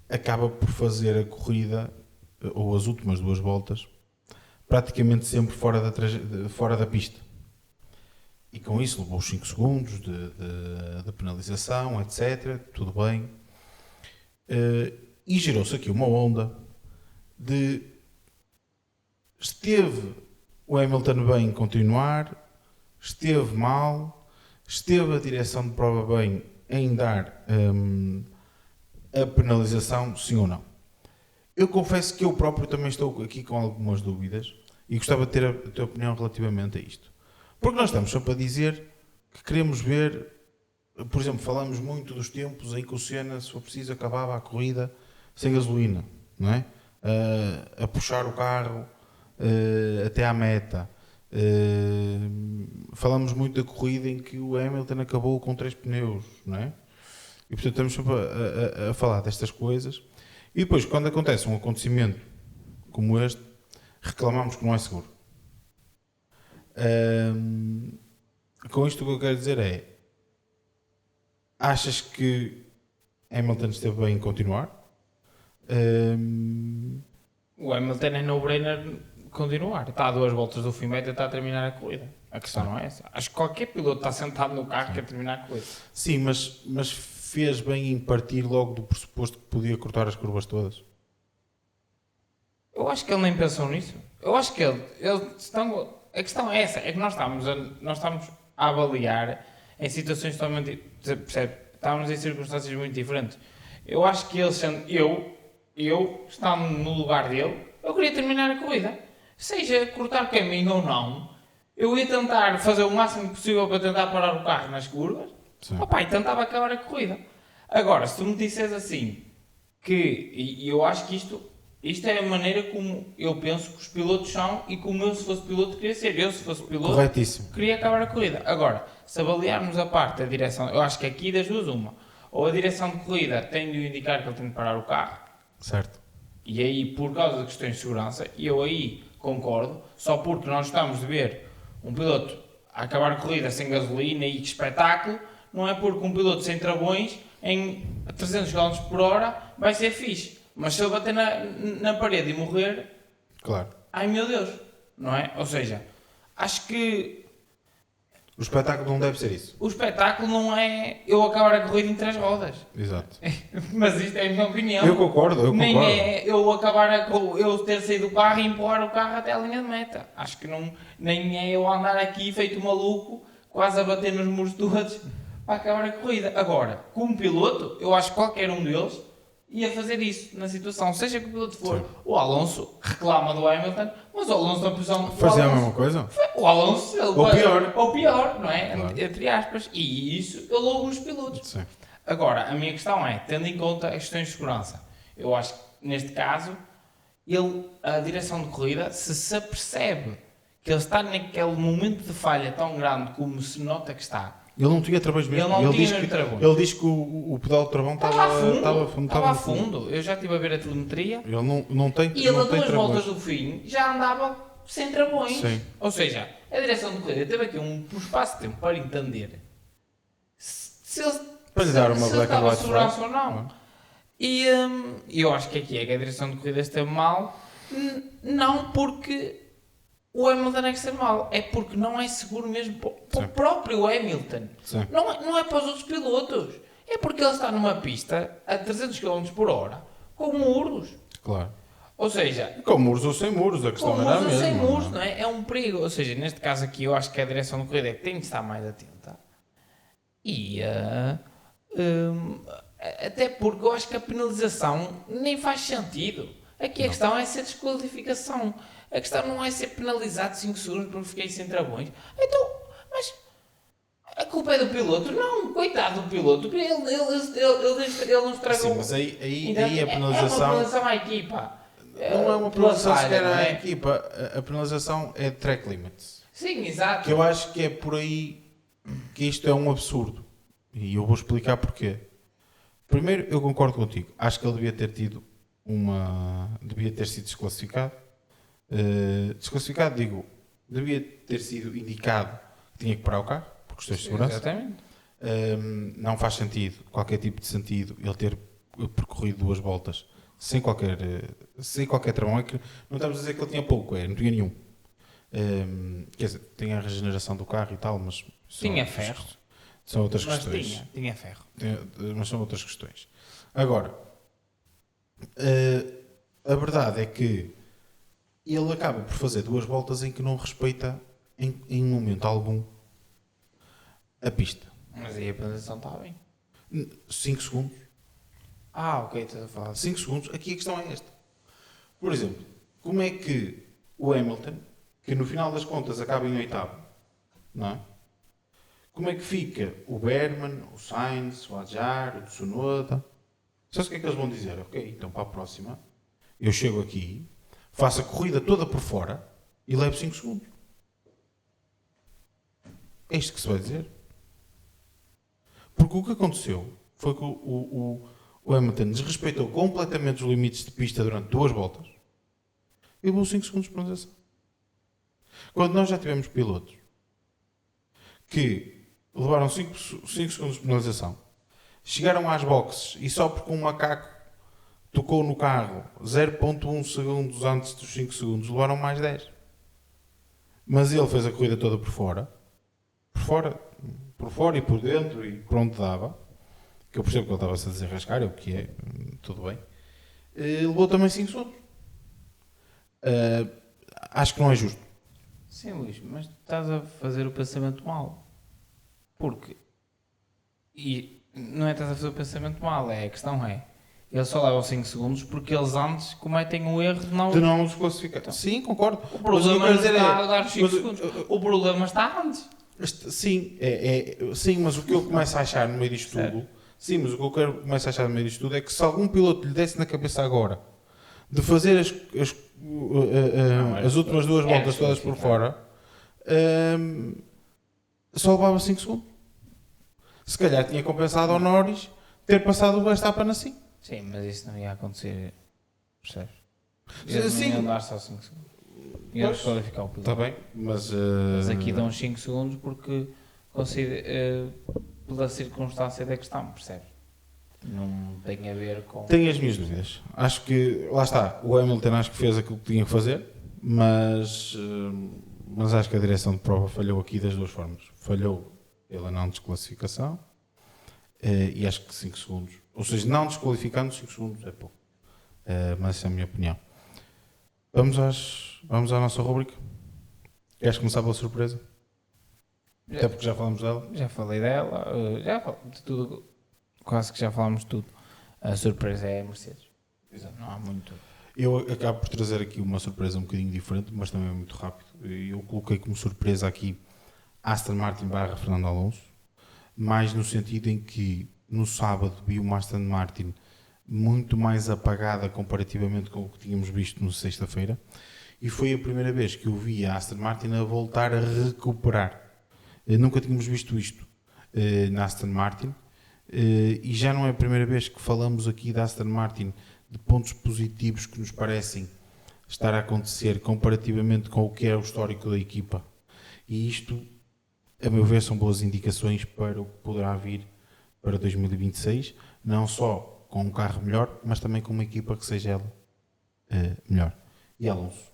acaba por fazer a corrida, ou as últimas duas voltas, praticamente sempre fora da pista. E com isso levou os 5 segundos de penalização, etc. Tudo bem. E gerou-se aqui uma onda de... Esteve o Hamilton bem em continuar, esteve mal, esteve a direção de prova bem em dar a penalização, sim ou não. Eu confesso que eu próprio também estou aqui com algumas dúvidas e gostava de ter a tua opinião relativamente a isto. Porque nós estamos sempre a dizer que queremos ver, por exemplo, falamos muito dos tempos em que o Senna, se for preciso, acabava a corrida sem gasolina, não é? A puxar o carro até à meta. Falamos muito da corrida em que o Hamilton acabou com 3 pneus, não é? E portanto estamos sempre a falar destas coisas. E depois, quando acontece um acontecimento como este, reclamamos que não é seguro. Com isto o que eu quero dizer é: achas que Hamilton esteve bem em continuar? O Hamilton é no-brainer continuar. Está a 2 voltas do fim, vai tentar terminar a corrida. A questão não é essa. Acho que qualquer piloto está sentado no carro quer terminar a corrida. Sim, mas fez bem em partir logo do pressuposto que podia cortar as curvas todas. Eu acho que ele nem pensou nisso. Eu acho que ele estão... A questão é essa, é que nós estamos a avaliar em situações totalmente... Percebe? Estávamos em circunstâncias muito diferentes. Eu acho que ele, eu estando no lugar dele, eu queria terminar a corrida. Seja cortar caminho ou não, eu ia tentar fazer o máximo possível para tentar parar o carro nas curvas. Opa, e tentava acabar a corrida. Agora, se tu me disseres assim, e eu acho que isto é a maneira como eu penso que os pilotos são e como eu, se fosse piloto, queria ser. Eu, se fosse piloto, corretíssimo, queria acabar a corrida. Agora, se avaliarmos a parte da direção, eu acho que aqui das duas uma. Ou a direção de corrida tem de indicar que ele tem de parar o carro. Certo. E aí, por causa de questões de segurança, e eu aí concordo, só porque nós estamos de ver um piloto a acabar a corrida sem gasolina e que espetáculo, não é porque um piloto sem travões em 300 km por hora vai ser fixe. Mas se ele bater na parede e morrer, claro. Ai meu Deus, não é? Ou seja, acho que o espetáculo não deve ser isso. O espetáculo não é eu acabar a corrida em 3 rodas. Exato. Mas isto é a minha opinião. Eu concordo. Nem é eu ter saído do carro e empurrar o carro até a linha de meta. Acho que não, nem é eu andar aqui feito maluco, quase a bater nos muros todos para acabar a corrida. Agora, como piloto, eu acho que qualquer um deles ia fazer isso na situação, seja que o piloto for. Sim. O Alonso reclama do Hamilton, mas o Alonso na posição... Fazia a mesma coisa? O Alonso... Ou pior. Pior, não é? Claro. Entre aspas. E isso ele louva os pilotos. Sim. Agora, a minha questão é, tendo em conta as questões de segurança, eu acho que neste caso, a direção de corrida, se apercebe que ele está naquele momento de falha tão grande como se nota que está. Ele não tinha travões mesmo. Ele não tinha diz mesmo que, travões. ele diz que o pedal de travão Estava a fundo. Eu já estive a ver a telemetria. Ele não tem E ele não a tem 2 travões. voltas do fim já andava sem travões. Sim. Ou seja, a direção de corrida teve aqui um espaço de tempo para entender se ele, Para lhe dar uma se ele black and estava white segurança flag. ou não. E eu acho que aqui é que a direção de corrida esteve mal, não porque o Hamilton é que esteve mal, é porque não é seguro mesmo para o próprio Hamilton. Sim. Não é para os outros pilotos. É porque ele está numa pista a 300 km por hora com muros. Claro. Ou seja, Com muros ou sem muros, a questão com era a muros ou mesma. sem muros, não é? É um perigo. Ou seja, neste caso aqui eu acho que a direção de corrida é que tem que estar mais atenta. E até porque eu acho que a penalização nem faz sentido. Aqui a questão é ser desqualificação. A questão não é ser penalizado 5 segundos porque fiquei sem travões. Então, mas a culpa é do piloto? Não, coitado do piloto. Ele não estragou. Sim, mas aí Então, a é uma penalização... penalização à equipa. Não é uma penalização Pela sequer falha, não à é? equipa. A penalização é track limits. Sim, exato. Que eu acho que é por aí que isto é um absurdo. E eu vou explicar porquê. Primeiro, eu concordo contigo. Acho que ele devia ter tido devia ter sido desclassificado. Desclassificado, digo, devia ter sido indicado que tinha que parar o carro, por questões de segurança. Exatamente. Não faz sentido, qualquer tipo de sentido, ele ter percorrido 2 voltas sem qualquer travão. É que não estamos a dizer que ele tinha pouco, não tinha nenhum. Quer dizer, tem a regeneração do carro e tal, mas... Tinha ferro. São outras Mas questões. tinha ferro. Mas são outras questões. Agora, a verdade é que ele acaba por fazer 2 voltas em que não respeita em momento algum a pista. Mas aí a penalização está bem. 5 segundos. Ok, estás a falar. 5 segundos. Aqui a questão é esta. Por exemplo, como é que o Hamilton, que no final das contas acaba em 8º, não é? Como é que fica o Berman, o Sainz, o Adjar, o Tsunoda? Sabes o que é que eles vão dizer? Ok, então para a próxima, eu chego aqui, faço a corrida toda por fora e levo 5 segundos. É isto que se vai dizer. Porque o que aconteceu foi que o Hamilton desrespeitou completamente os limites de pista durante 2 voltas e levou 5 segundos de penalização. Quando nós já tivemos pilotos que levaram 5 segundos de penalização, chegaram às boxes e só porque um macaco tocou no carro 0.1 segundos antes dos 5 segundos, levaram mais 10. Mas ele fez a corrida toda por fora e por dentro e por onde dava, que eu percebo que ele estava-se a desenrascar, é o que é, tudo bem. Levou também 5 segundos. Acho que não é justo. Sim, Luís, mas tu estás a fazer o pensamento mal. Porque... E não é que estás a fazer o pensamento mal, a questão é... Eles só levam 5 segundos porque eles antes cometem o erro de não... De não os classificar. Então, sim, concordo. O problema não está a dar os 5 segundos. O problema está antes. Sim, sim, mas o que eu começo a achar no meio disto tudo... Sim, mas o que eu começo a achar no meio disto tudo é que se algum piloto lhe desse na cabeça agora de fazer as últimas 2 voltas todas por fora, só levava 5 segundos. Se calhar tinha compensado ao Norris ter passado o Verstappen assim. Sim, mas isso não ia acontecer, percebes? Sim. Não iam dar só 5 segundos. Iam desqualificar o piloto. Está bem, mas aqui dão 5 segundos porque pela circunstância da questão, percebes? Não tem a ver com... Tenho as minhas dúvidas. Acho que, lá está, o Hamilton acho que fez aquilo que tinha que fazer, mas acho que a direção de prova falhou aqui das 2 formas. Falhou pela não desclassificação e acho que 5 segundos, ou seja, não desqualificando 5 segundos é pouco. Mas essa é a minha opinião. Vamos à nossa rúbrica. Queres começar pela surpresa? Até porque já falamos dela. Já falei dela, já falei de tudo, quase que já falámos de tudo. a surpresa é a Mercedes. Exato. Não há muito. Eu acabo por trazer aqui uma surpresa um bocadinho diferente, mas também é muito rápido. Eu coloquei como surpresa aqui Aston Martin / Fernando Alonso, mais no sentido em que no sábado vi uma Aston Martin muito mais apagada comparativamente com o que tínhamos visto na sexta-feira, e foi a primeira vez que eu vi a Aston Martin a voltar a recuperar. Nunca tínhamos visto isto na Aston Martin, e já não é a primeira vez que falamos aqui da Aston Martin, de pontos positivos que nos parecem estar a acontecer comparativamente com o que é o histórico da equipa. E isto, a meu ver, são boas indicações para o que poderá vir para 2026, não só com um carro melhor, mas também com uma equipa que seja ela melhor. E Alonso,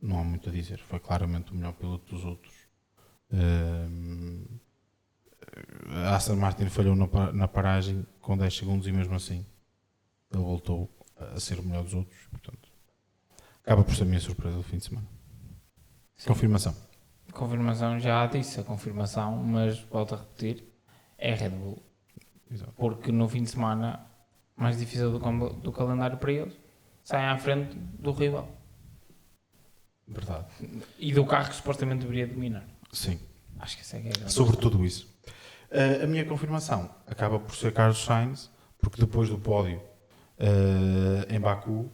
não há muito a dizer, foi claramente o melhor piloto dos outros. A Aston Martin falhou na paragem com 10 segundos e mesmo assim ele voltou a ser o melhor dos outros. Portanto, acaba por ser a minha surpresa do fim de semana. Sim. Confirmação, já disse a confirmação, mas volto a repetir, é Red Bull. Exato. Porque no fim de semana mais difícil do calendário para eles, saem à frente do rival. Verdade. E do carro que supostamente deveria dominar. Sim. Acho que essa é a grande sobre tudo isso. A minha confirmação acaba por ser Carlos Sainz, porque depois do pódio em Baku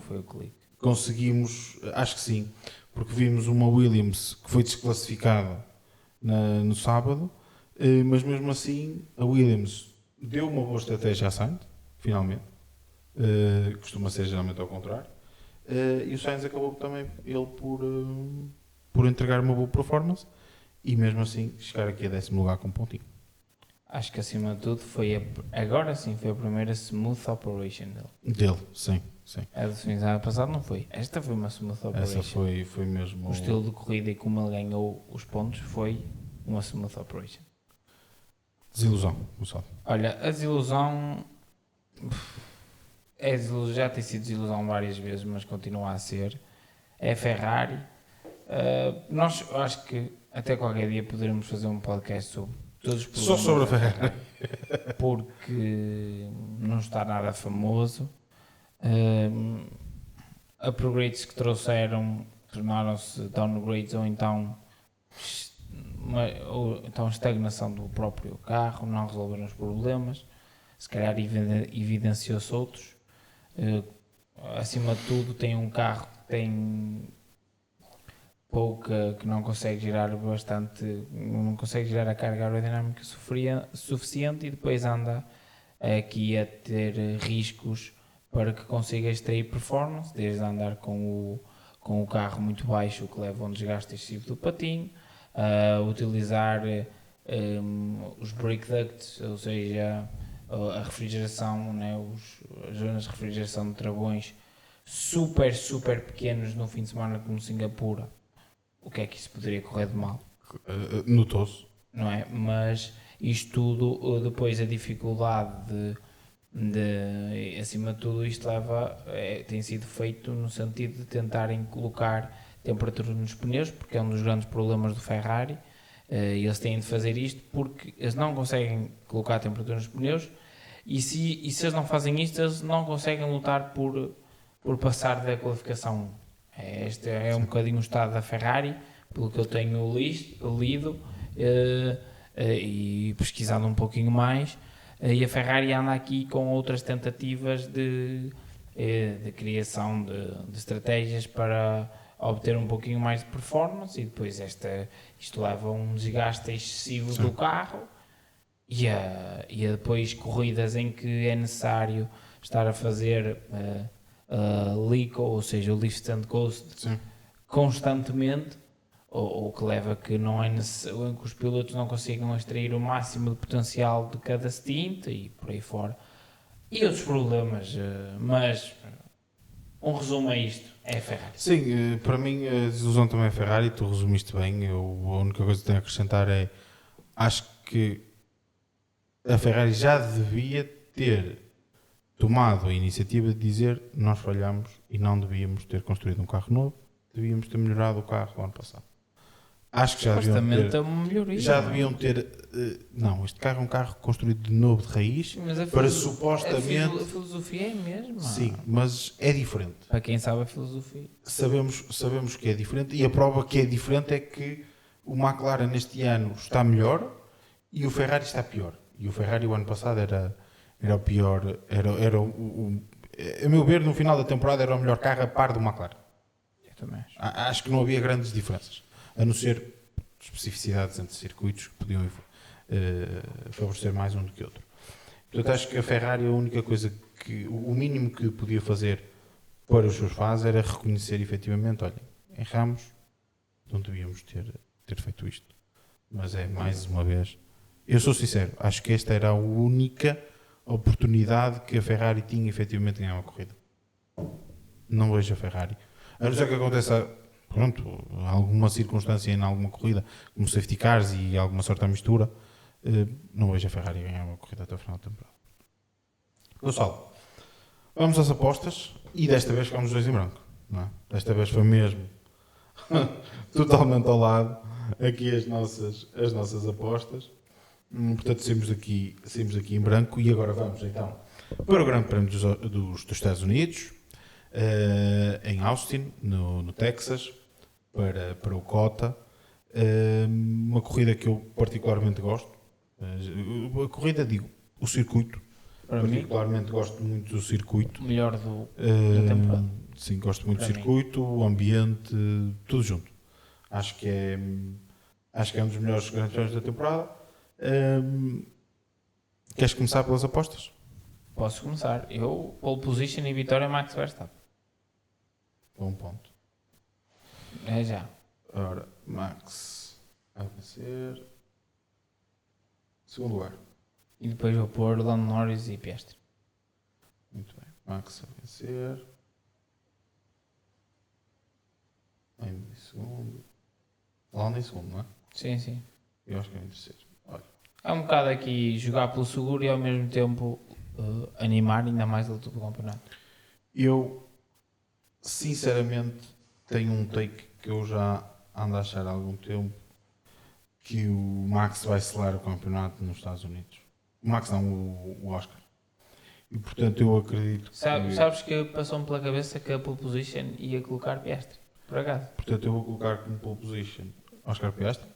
foi o clique. Conseguimos, acho que sim, porque vimos uma Williams que foi desclassificada no sábado, mas mesmo assim a Williams deu uma boa estratégia a Sainz, finalmente. Costuma ser geralmente ao contrário. E o Sainz acabou também ele por entregar uma boa performance e mesmo assim chegar aqui a 10º lugar com um pontinho. Acho que acima de tudo agora sim foi a primeira smooth operation dele. Sim. A do fim de semana passado não foi. Esta foi uma smooth operation. Essa foi mesmo. O estilo de corrida e como ele ganhou os pontos foi uma smooth operation. Desilusão, Gonçalo. Olha, a desilusão já tem sido desilusão várias vezes, mas continua a ser. É a Ferrari. Nós acho que até qualquer dia poderemos fazer um podcast sobre todos os problemas. Só sobre a Ferrari. Porque não está nada famoso. Upgrades que trouxeram tornaram-se downgrades ou então estagnação do próprio carro, não resolveram os problemas, se calhar evidenciou-se outros. Acima de tudo tem um carro que tem pouca, que não consegue gerar não consegue gerar a carga aerodinâmica suficiente e depois anda aqui a ter riscos para que consiga extrair performance, desde andar com o carro muito baixo, que leva a um desgaste excessivo do patinho, a utilizar os brake ducts, ou seja, a refrigeração, né, as zonas de refrigeração de travões super pequenos no fim de semana como Singapura. O que é que isso poderia correr de mal? Notou-se. Não é? Mas isto tudo, depois a dificuldade acima de tudo isto tem sido feito no sentido de tentarem colocar temperatura nos pneus, porque é um dos grandes problemas do Ferrari. Eles têm de fazer isto porque eles não conseguem colocar temperatura nos pneus e se eles não fazem isto, eles não conseguem lutar por passar da qualificação 1. Este é um bocadinho o estado da Ferrari, pelo que eu tenho lido e pesquisado um pouquinho mais. E a Ferrari anda aqui com outras tentativas de criação de estratégias para obter um pouquinho mais de performance e depois isto leva a um desgaste excessivo do carro e a depois corridas em que é necessário estar a fazer LECO, ou seja, o Lift and Coast constantemente, ou que leva a que não é necessário, que os pilotos não consigam extrair o máximo de potencial de cada stint e por aí fora. E outros problemas, mas um resumo a isto, é a Ferrari. Sim, para mim a desilusão também é a Ferrari, tu resumiste bem, a única coisa que tenho a acrescentar é, acho que a Ferrari já devia ter tomado a iniciativa de dizer nós falhamos e não devíamos ter construído um carro novo, devíamos ter melhorado o carro do ano passado. Acho que já deviam Supostamente ter. é uma melhoria. Já não é? deviam ter. Não, este carro é um carro construído de novo de raiz. Mas a Para filoso- supostamente. A filosofia é a mesma. Sim, mas é diferente. Para quem sabe a filosofia. Sabemos que é diferente e a prova que é diferente é que o McLaren este ano está melhor e o Ferrari está pior. E o Ferrari o ano passado era o pior, a meu ver, no final da temporada era o melhor carro a par do McLaren. Eu também acho. Acho que não havia grandes diferenças, a não ser especificidades entre circuitos que podiam favorecer mais um do que outro. Portanto, acho que a Ferrari a única coisa que, o mínimo que podia fazer para os seus fãs era reconhecer efetivamente, olha, erramos, não devíamos ter feito isto. Mas é, mais uma vez, eu sou sincero, acho que esta era a única oportunidade que a Ferrari tinha efetivamente de ganhar uma corrida. Não vejo a Ferrari. A não ser que aconteça, pronto, alguma circunstância em alguma corrida, como safety cars e alguma sorte à mistura, não vejo a Ferrari ganhar uma corrida até o final da temporada. Gonçalo, vamos às apostas e desta vez ficamos os dois em branco. Não é? Desta vez foi mesmo totalmente ao lado aqui as nossas apostas. Portanto, saímos aqui em branco e agora vamos então para o Grande Prémio dos Estados Unidos, em Austin, no Texas, para o COTA. Uma corrida que eu particularmente gosto. A corrida, digo, o circuito. Para Particularmente gosto muito do circuito. O melhor da temporada. Sim, gosto muito Para do circuito, o ambiente, tudo junto. Acho que é um dos melhores grandes prémios da temporada. Queres começar pelas apostas? Posso começar. Eu, pole position e vitória Max Verstappen. Bom ponto. É já. Ora, Max a vencer. Segundo lugar. E depois vou pôr Lando Norris e Piastri. Muito bem. Max a vencer. Em segundo. Lando em segundo, não é? Sim, sim. Eu acho que é em terceiro. Olha. É um bocado aqui jogar pelo seguro e ao mesmo tempo animar ainda mais a luta do campeonato. Eu, sinceramente, tenho um take que eu já ando a achar há algum tempo, que o Max vai selar o campeonato nos Estados Unidos. O Max não, o Oscar. E portanto eu acredito que... Sabes que passou-me pela cabeça que a pole position ia colocar Piastri, por acaso. Portanto eu vou colocar como pole position Oscar Piastri.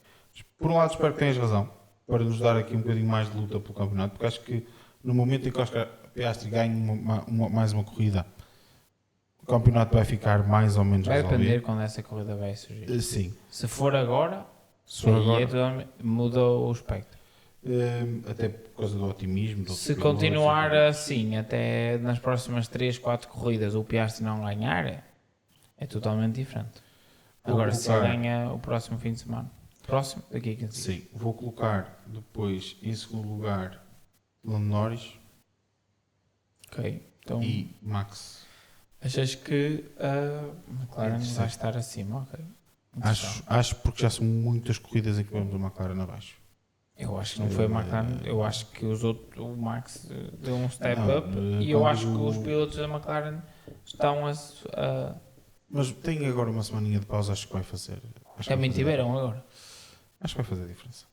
Por um lado espero que tenhas razão, para nos dar aqui um bocadinho mais de luta pelo campeonato, porque acho que no momento em que Oscar Piastri ganhe mais uma corrida, o campeonato vai ficar mais ou menos Vai resolvido. depender quando essa corrida vai surgir. Sim. Se for agora, Agora, muda o espectro. até por causa do otimismo. Do Se continuar assim até nas próximas 3, 4 corridas o Piastri não ganhar, é totalmente diferente. Agora, se ele ganha o próximo fim de semana, próximo, daqui a 15 dias. Sim, vou colocar depois em segundo lugar Lando Norris Ok, então e Max. achas que a McLaren Sim. vai estar acima? Ok. Acho porque já são muitas corridas em que vamos o McLaren abaixo. Eu acho que não foi a McLaren, eu acho que o Max deu um step Não, up e eu quando acho que os pilotos da McLaren estão a Mas tem agora uma semaninha de pausa, acho que vai fazer. também tiveram agora. Acho que vai fazer diferença.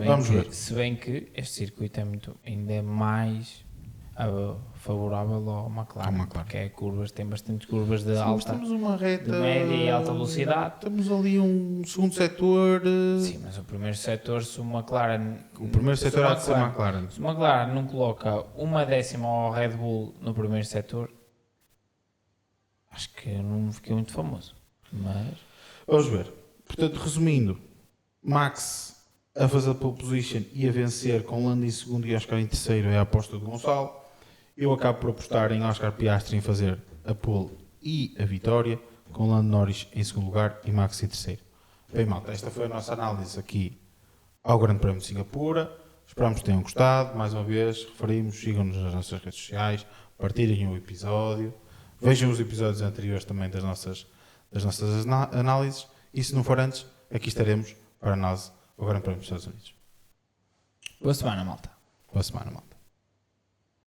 Vamos ver. Se bem que este circuito é ainda mais favorável ao McLaren, porque é curvas, tem bastantes curvas de alta, temos uma reta de média e alta velocidade. Temos ali um segundo setor. Sim, mas o primeiro setor, se o McLaren... O primeiro setor há de ser McLaren. Se o McLaren não coloca uma décima ao Red Bull no primeiro setor, acho que eu não fiquei muito famoso. Mas... Vamos ver. Portanto, resumindo, Max a fazer a pole position e a vencer com Lando em segundo e Oscar em terceiro é a aposta do Gonçalo. Eu acabo por apostar em Oscar Piastri em fazer a pole e a vitória, com Lando Norris em segundo lugar e Max em terceiro. Bem, malta, esta foi a nossa análise aqui ao Grande Prémio de Singapura. Esperamos que tenham gostado. Mais uma vez, referimos, sigam-nos nas nossas redes sociais, partilhem o episódio, vejam os episódios anteriores também das nossas análises e, se não for antes, aqui estaremos para nós o Grande Prémio dos Estados Unidos. Boa semana, malta. Boa semana, malta.